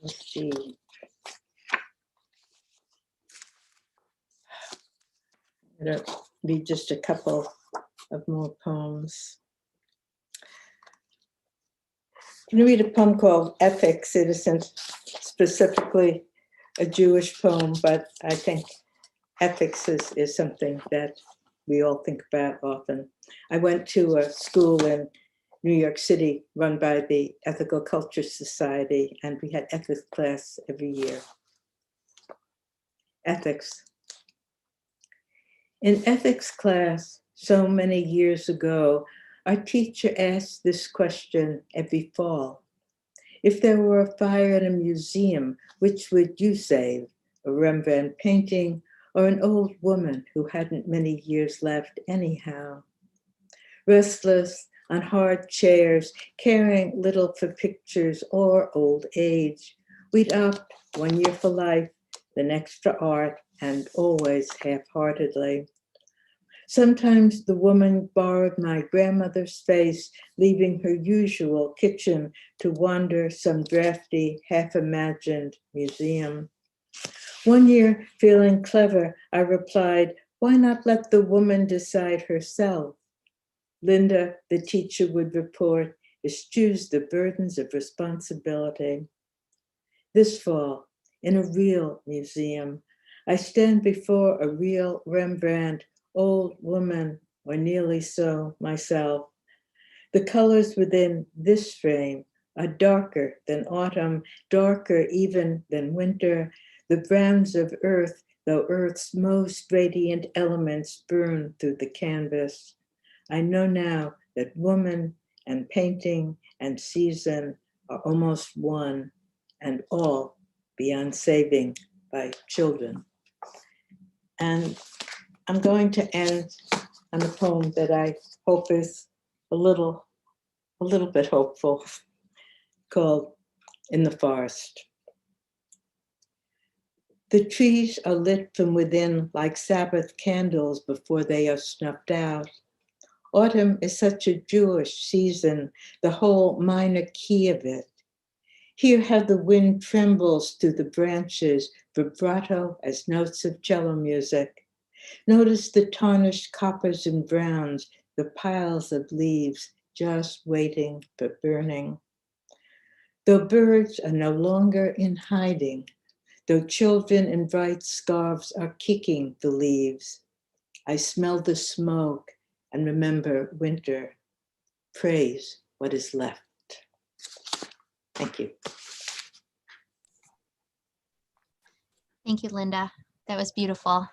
Let's see. I'm going to read just a couple of more poems. I'm going to read a poem called Ethics. It isn't specifically a Jewish poem, but I think ethics is something that we all think about often. I went to a school in New York City run by the Ethical Culture Society, and we had ethics class every year. Ethics. In ethics class, so many years ago, our teacher asked this question every fall. If there were a fire in a museum, which would you save? A Rembrandt painting or an old woman who hadn't many years left anyhow? Restless on hard chairs, caring little for pictures or old age, we'd opt 1 year for life, the next for art, and always half-heartedly. Sometimes the woman borrowed my grandmother's space, leaving her usual kitchen to wander some drafty, half-imagined museum. One year, feeling clever, I replied, why not let the woman decide herself? Linda, the teacher, would report, eschews the burdens of responsibility. This fall, in a real museum, I stand before a real Rembrandt, old woman, or nearly so, myself. The colors within this frame are darker than autumn, darker even than winter, the browns of earth, though earth's most radiant elements burn through the canvas. I know now that woman and painting and season are almost one, and all beyond saving by children. And I'm going to end on a poem that I hope is a little bit hopeful, called In the Forest. The trees are lit from within like Sabbath candles before they are snuffed out. Autumn is such a Jewish season, the whole minor key of it. Hear how the wind trembles through the branches, vibrato as notes of cello music. Notice the tarnished coppers and browns, the piles of leaves just waiting for burning. Though birds are no longer in hiding, though children in bright scarves are kicking the leaves, I smell the smoke and remember winter. Praise what is left. Thank you. Thank you, Linda. That was beautiful.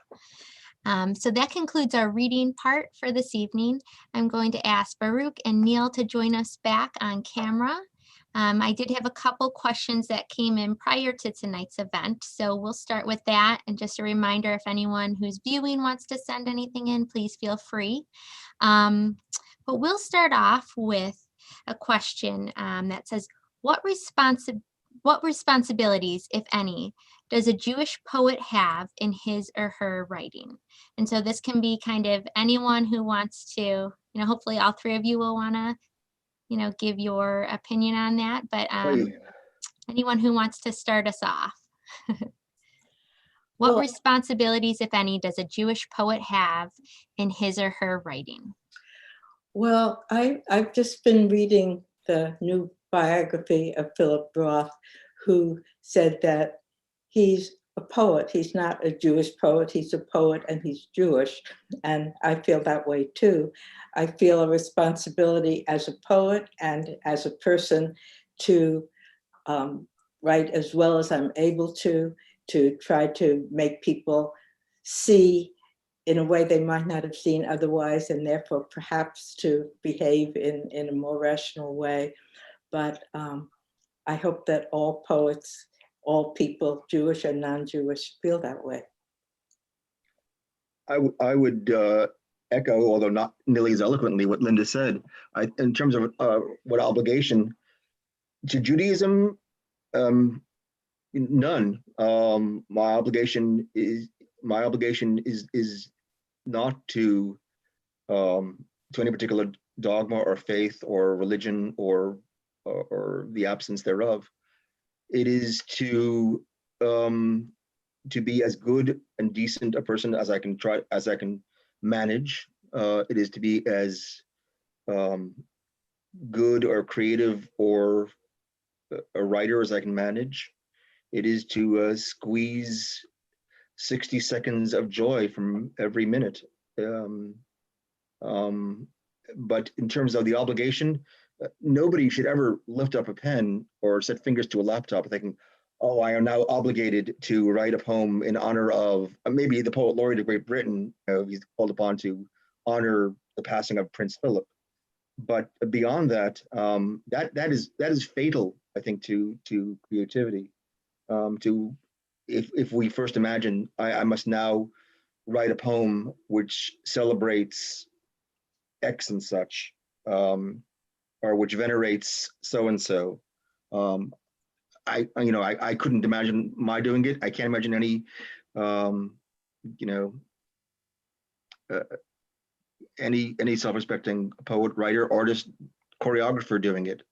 So that concludes our reading part for this evening. I'm going to ask Baruch and Neil to join us back on camera. I did have a couple questions that came in prior to tonight's event, so we'll start with that. And just a reminder, if anyone who's viewing wants to send anything in, please feel free. But we'll start off with a question that says, what responsibilities, if any, does a Jewish poet have in his or her writing? And so this can be kind of anyone who wants to, hopefully all three of you will want to, give your opinion on that, but anyone who wants to start us off. What Well, responsibilities, if any, does a Jewish poet have in his or her writing? Well, I've just been reading the new biography of Philip Roth, who said that he's a poet. He's not a Jewish poet. He's a poet and he's Jewish. And I feel that way too. I feel a responsibility as a poet and as a person to write as well as I'm able to try to make people see in a way they might not have seen otherwise, and therefore perhaps to behave in a more rational way. But I hope that all poets, all people, Jewish and non-Jewish, feel that way. I would echo, although not nearly as eloquently, what Linda said. In terms of what obligation to Judaism, none. My obligation is not to any particular dogma or faith or religion or the absence thereof. It is to be as good and decent a person as I can manage. It is to be as good or creative or a writer as I can manage. It is to squeeze 60 seconds of joy from every minute. But in terms of the obligation, nobody should ever lift up a pen or set fingers to a laptop thinking, oh, I am now obligated to write a poem in honor of maybe the poet laureate of Great Britain. He's called upon to honor the passing of Prince Philip. But beyond that, that is fatal, I think, to creativity. If we first imagine, I must now write a poem which celebrates X and such, or which venerates so and so. I couldn't imagine my doing it. I can't imagine any any self-respecting poet, writer, artist, choreographer doing it.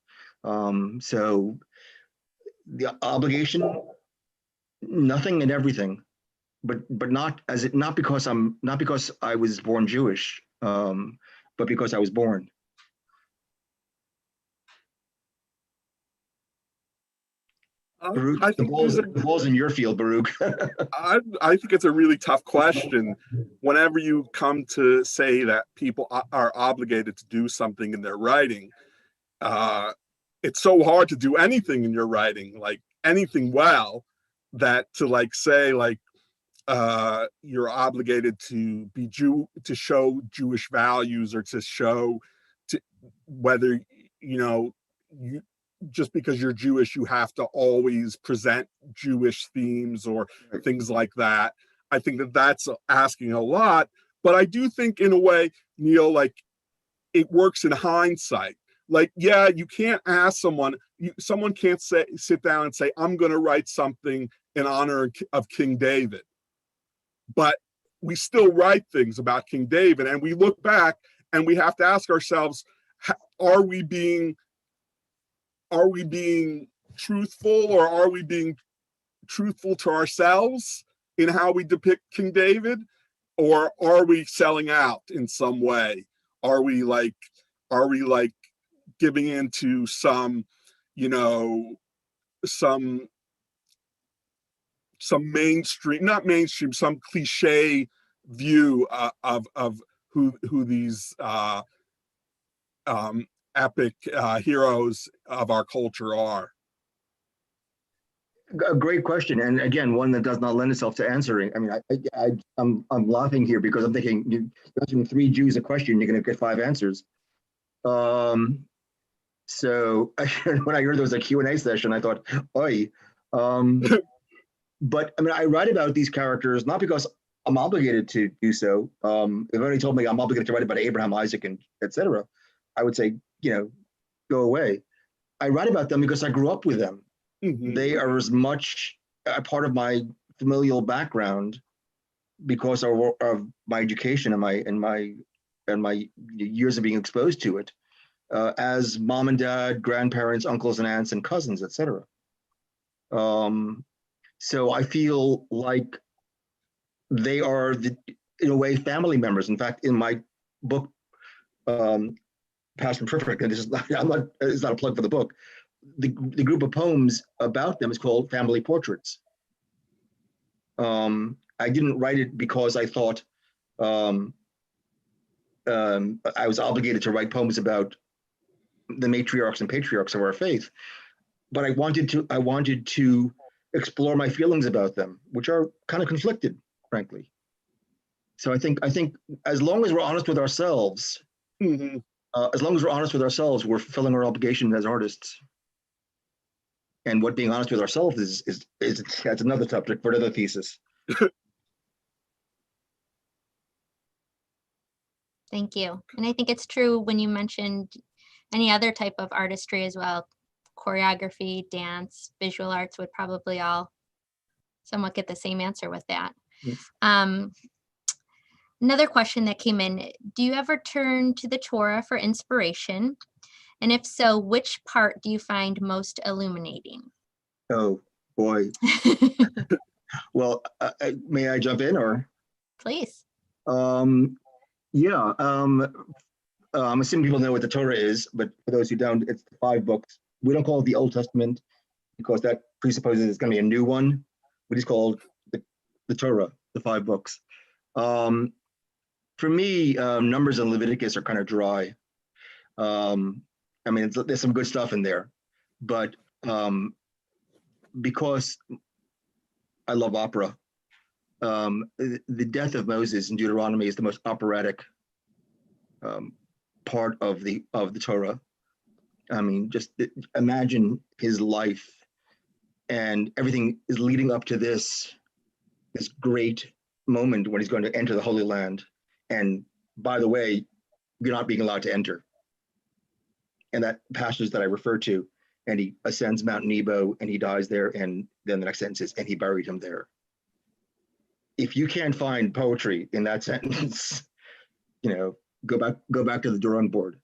So the obligation, nothing and everything, but not because I was born Jewish, but because I was born. Baruch, I think there's the ball's in your field, Baruch. I think it's a really tough question. Whenever you come to say that people are obligated to do something in their writing, it's so hard to do anything in your writing, like anything well, that to like say like you're obligated to be to show Jewish values, or to show whether you just because you're Jewish, you have to always present Jewish themes or things like that. I think that that's asking a lot, but I do think in a way, Neil, like it works in hindsight. Like, yeah, you can't ask someone can't sit down and say, I'm going to write something in honor of King David. But we still write things about King David, and we look back and we have to ask ourselves, are we being truthful, or are we being truthful to ourselves in how we depict King David, or are we selling out in some way? Are we like giving into some mainstream, not mainstream, some cliche view of who these epic heroes of our culture are? A great question, and again, one that does not lend itself to answering. I mean, I'm laughing here because I'm thinking you're asking 3 Jews a question, you're going to get 5 answers. So when I heard there was a Q&A session, I thought, oi. But I mean, I write about these characters not because I'm obligated to do so. If only told me I'm obligated to write about Abraham, Isaac, and etc., I would say, go away. I write about them because I grew up with them. Mm-hmm. They are as much a part of my familial background because of my education and my years of being exposed to it, as mom and dad, grandparents, uncles and aunts, and cousins, etc. So I feel like they are, in a way, family members. In fact, in my book, Past and Perfect, and it's not a plug for the book, the group of poems about them is called Family Portraits. I didn't write it because I thought I was obligated to write poems about the matriarchs and patriarchs of our faith, but I wanted to explore my feelings about them, which are kind of conflicted, frankly. So I think as long as we're honest with ourselves, mm-hmm. We're fulfilling our obligation as artists. And what being honest with ourselves is that's another subject for another thesis. Thank you. And I think it's true when you mentioned any other type of artistry as well. Choreography, dance, visual arts would probably all somewhat get the same answer with that. Yes. Another question that came in, do you ever turn to the Torah for inspiration? And if so, which part do you find most illuminating? Oh, boy. Well, may I jump in, or? Please. Yeah. I'm assuming people know what the Torah is, but for those who don't, it's the 5 books. We don't call it the Old Testament because that presupposes it's going to be a new one. We just call it the Torah, the 5 books. For me, Numbers and Leviticus are kind of dry. I mean, there's some good stuff in there, but because I love opera, the death of Moses in Deuteronomy is the most operatic part of the Torah. I mean, just imagine his life and everything is leading up to this great moment when he's going to enter the Holy Land. And by the way, you're not being allowed to enter. And that passage that I referred to, and he ascends Mount Nebo and he dies there. And then the next sentence is, and he buried him there. If you can't find poetry in that sentence, go back to the drawing board.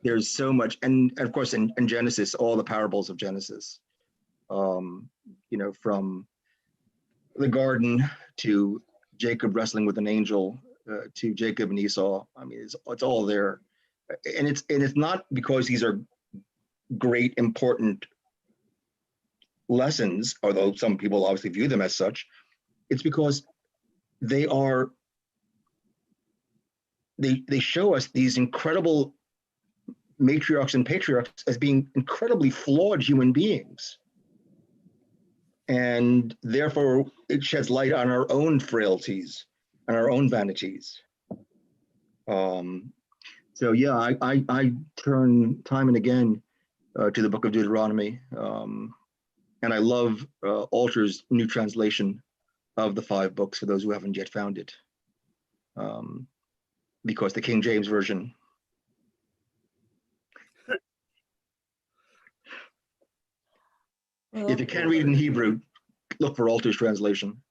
There's so much, and of course in Genesis, all the parables of Genesis, from the garden to Jacob wrestling with an angel, to Jacob and Esau. I mean, it's all there, and it's not because these are great important lessons, although some people obviously view them as such. It's because they show us these incredible matriarchs and patriarchs as being incredibly flawed human beings. And therefore, it sheds light on our own frailties and our own vanities. So yeah, I turn time and again to the book of Deuteronomy. And I love Alter's new translation of the 5 books for those who haven't yet found it. Because the King James Version. If you can't read in Hebrew, look for Alter's translation.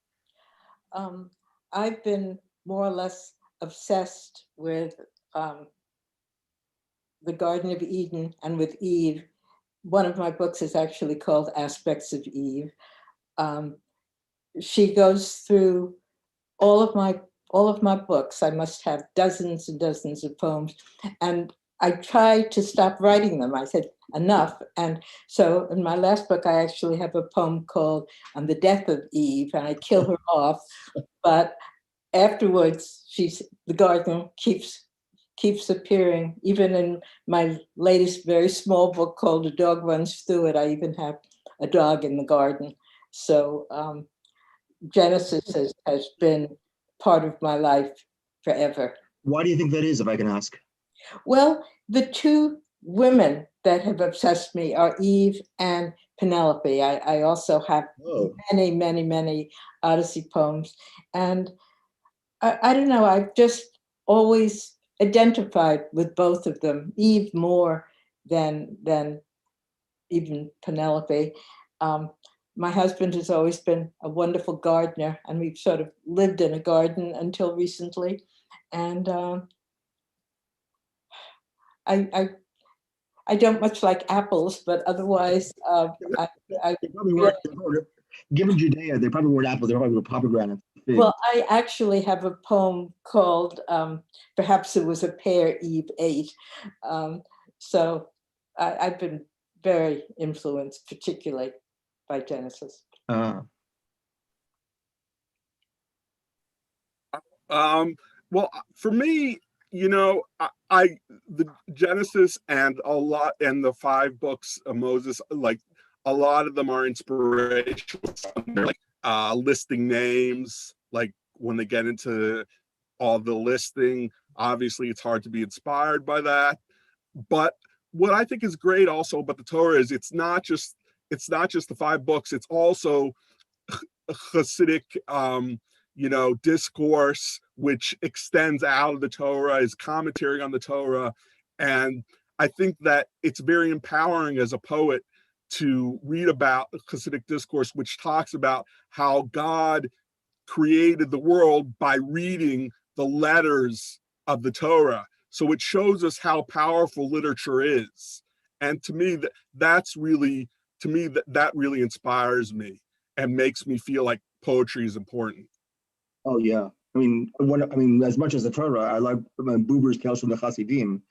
I've been more or less obsessed with the Garden of Eden and with Eve. One of my books is actually called Aspects of Eve. She goes through all of my books. I must have dozens and dozens of poems, and I tried to stop writing them. I said, enough. And so in my last book, I actually have a poem called On the Death of Eve, and I kill her off. But afterwards, the garden keeps appearing. Even in my latest very small book called A Dog Runs Through It, I even have a dog in the garden. So Genesis has been part of my life forever. Why do you think that is, if I can ask? Well, the 2 women that have obsessed me are Eve and Penelope. I also have many, many, many Odyssey poems. And I don't know, I've just always identified with both of them, Eve more than even Penelope. My husband has always been a wonderful gardener, and we've sort of lived in a garden until recently. And I don't much like apples, but otherwise, given Judea, they probably weren't apples, they probably were pomegranates. Well, I actually have a poem called Perhaps It Was a Pear Eve Ate. So I've been very influenced, particularly by Genesis. Well, for me, the Genesis and the 5 books of Moses, like a lot of them are inspirational, like listing names, like when they get into all the listing, obviously it's hard to be inspired by that. But what I think is great also about the Torah is it's not just the 5 books, it's also Hasidic discourse, which extends out of the Torah, is commentary on the Torah. And I think that it's very empowering as a poet to read about Hasidic discourse, which talks about how God created the world by reading the letters of the Torah. So it shows us how powerful literature is. And to me, that really inspires me and makes me feel like poetry is important. Oh yeah, I mean, as much as the Torah, I like Buber's Tales from the Hasidim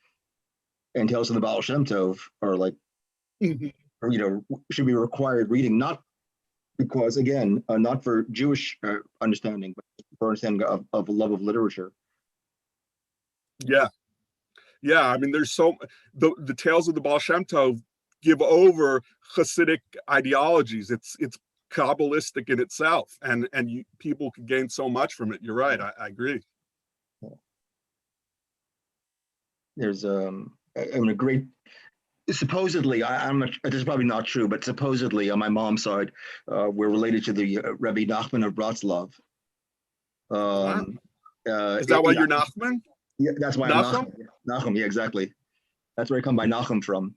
and Tales from the Baal Shem Tov are like, should be required reading, not because, again, not for Jewish understanding, but for understanding of love of literature. Yeah. I mean, there's the Tales of the Baal Shem Tov give over Hasidic ideologies. It's Kabbalistic in itself, and people can gain so much from it. You're right. I agree. There's a great, supposedly, I'm not, this is probably not true, but supposedly on my mom's side, we're related to the Rebbe Nachman of Bratslav. Is that why you're Nachman? Yeah, that's why I'm Nachum. Nachum, yeah, exactly. That's where I come by Nachum from.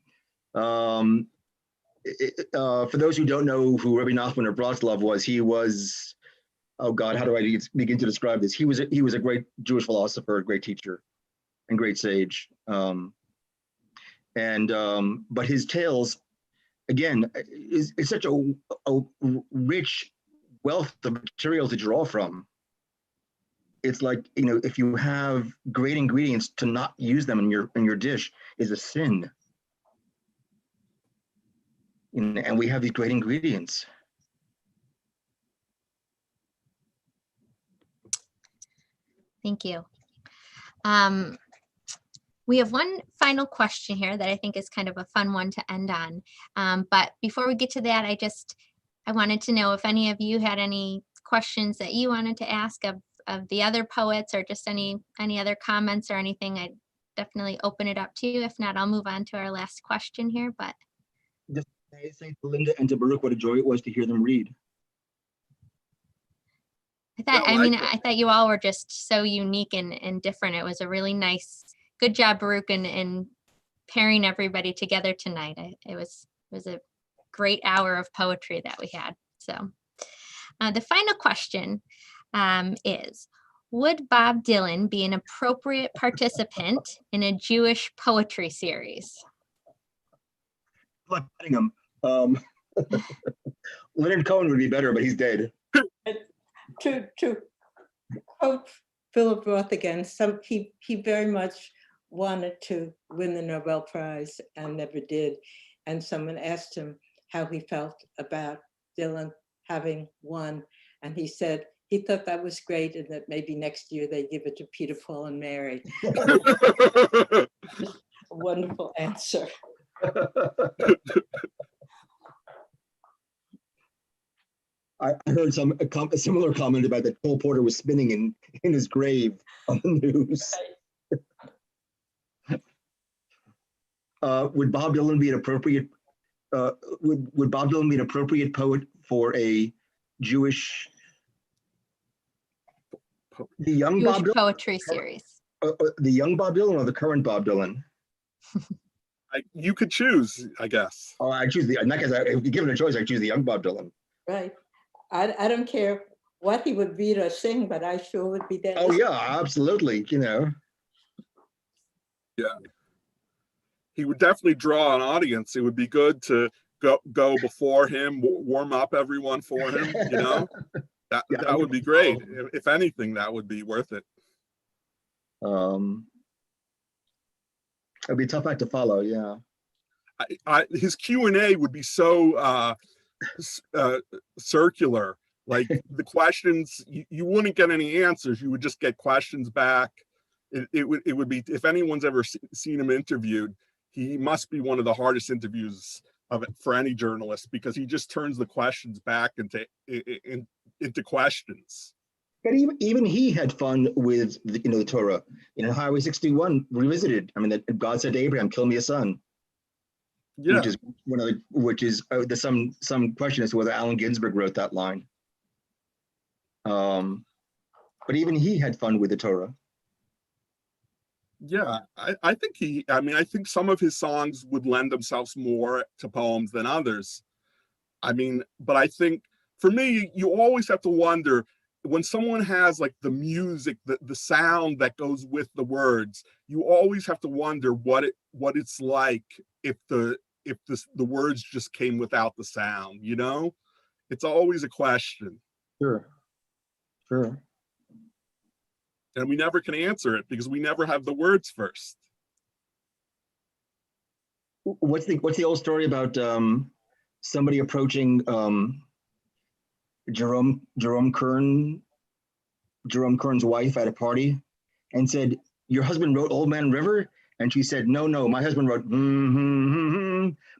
For those who don't know who Rebbe Nachman of Bratslav was, he was, oh God, how do I begin to describe this? He was a great Jewish philosopher, a great teacher. and great sage. But his tales, again, is such a rich wealth of material to draw from. It's like, you know, if you have great ingredients, to not use them in your dish is a sin. And we have these great ingredients. Thank you. We have one final question here that I think is kind of a fun one to end on. But before we get to that, I wanted to know if any of you had any questions that you wanted to ask of the other poets, or just any other comments or anything. I'd definitely open it up to you. If not, I'll move on to our last question here. But Just say to Linda and to Baruch what a joy it was to hear them read. I thought you all were just so unique and different. It was a really nice, good job, Baruch, in pairing everybody together tonight. It was a great hour of poetry that we had. So the final question is, would Bob Dylan be an appropriate participant in a Jewish poetry series? Like Cunningham. Leonard Cohen would be better, but he's dead. To quote Philip Roth again, he very much wanted to win the Nobel Prize and never did. And someone asked him how he felt about Dylan having won. And he said he thought that was great, and that maybe next year they give it to Peter, Paul, and Mary. A wonderful answer. I heard a similar comment about that Cole Porter was spinning in his grave on the news. Would Bob Dylan be an appropriate? Would Bob Dylan be an appropriate poet for a Jewish? The young Jewish Bob Dylan poetry series. The young Bob Dylan or the current Bob Dylan? You could choose, I guess. Oh, I choose in that case, if you're given a choice, I choose the young Bob Dylan. Right. I don't care what he would read or sing, but I sure would be there. Oh yeah, absolutely. You know. Yeah. He would definitely draw an audience. It would be good to go before him, warm up everyone for him, you know. That would be great. If anything, that would be worth it. It'd be a tough act to follow, yeah. His Q&A would be so circular. Like the questions, you wouldn't get any answers. You would just get questions back. It would be, if anyone's ever seen him interviewed, he must be one of the hardest interviews of it for any journalist, because he just turns the questions back into questions. But even he had fun with the Torah. Highway 61 revisited. I mean, that God said to Abraham, "Kill me a son." Yeah. Some question as to whether Allen Ginsberg wrote that line. But even he had fun with the Torah. Yeah, I think some of his songs would lend themselves more to poems than others. I mean, but I think for me, you always have to wonder when someone has like the music, the sound that goes with the words, you always have to wonder what it's like if the words just came without the sound, you know? It's always a question. Sure. And we never can answer it because we never have the words first. What's the old story about somebody approaching Jerome Kern's wife at a party and said, "Your husband wrote Old Man River?" And she said, "No, my husband wrote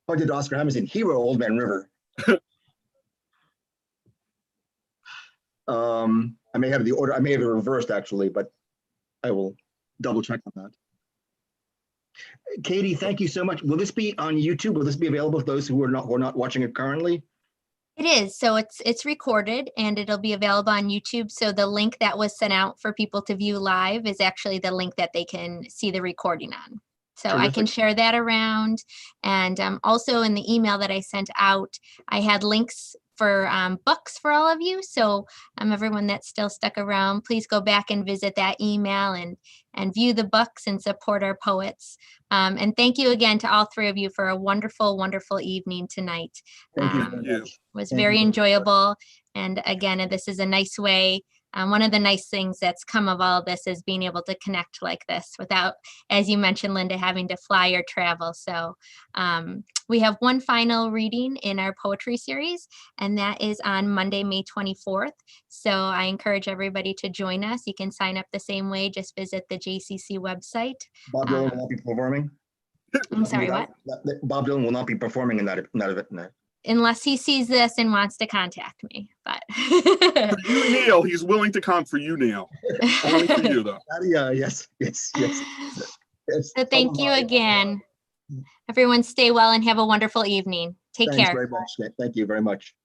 pointed to Oscar Hammerstein. He wrote Old Man River." I may have the order. I may have it reversed actually, but I will double check on that. Katie, thank you so much. Will this be on YouTube? Will this be available for those who are not watching it currently? It is. So it's recorded and it'll be available on YouTube. So the link that was sent out for people to view live is actually the link that they can see the recording on. So Terrific. I can share that around. And also in the email that I sent out, I had links for books for all of you. So everyone that's still stuck around, please go back and visit that email and view the books and support our poets. And thank you again to all three of you for a wonderful, wonderful evening tonight. Thank you Um, very Yeah. much. It was Thank very you. enjoyable. And again, this is a nice way. One of the nice things that's come of all of this is being able to connect like this without, as you mentioned, Linda, having to fly or travel. So we have one final reading in our poetry series, and that is on Monday, May 24th. So I encourage everybody to join us. You can sign up the same way. Just visit the JCC website. Bob Dylan will not be performing. I'm sorry, what? Bob Dylan will not be performing in that event. No. Unless he sees this and wants to contact me, but. For you, Neil, he's willing to come for you, Neil. Only for you, though. Yeah, yes. Yes. So thank you again. Everyone stay well and have a wonderful evening. Take Thanks care. very much. Thank you very much.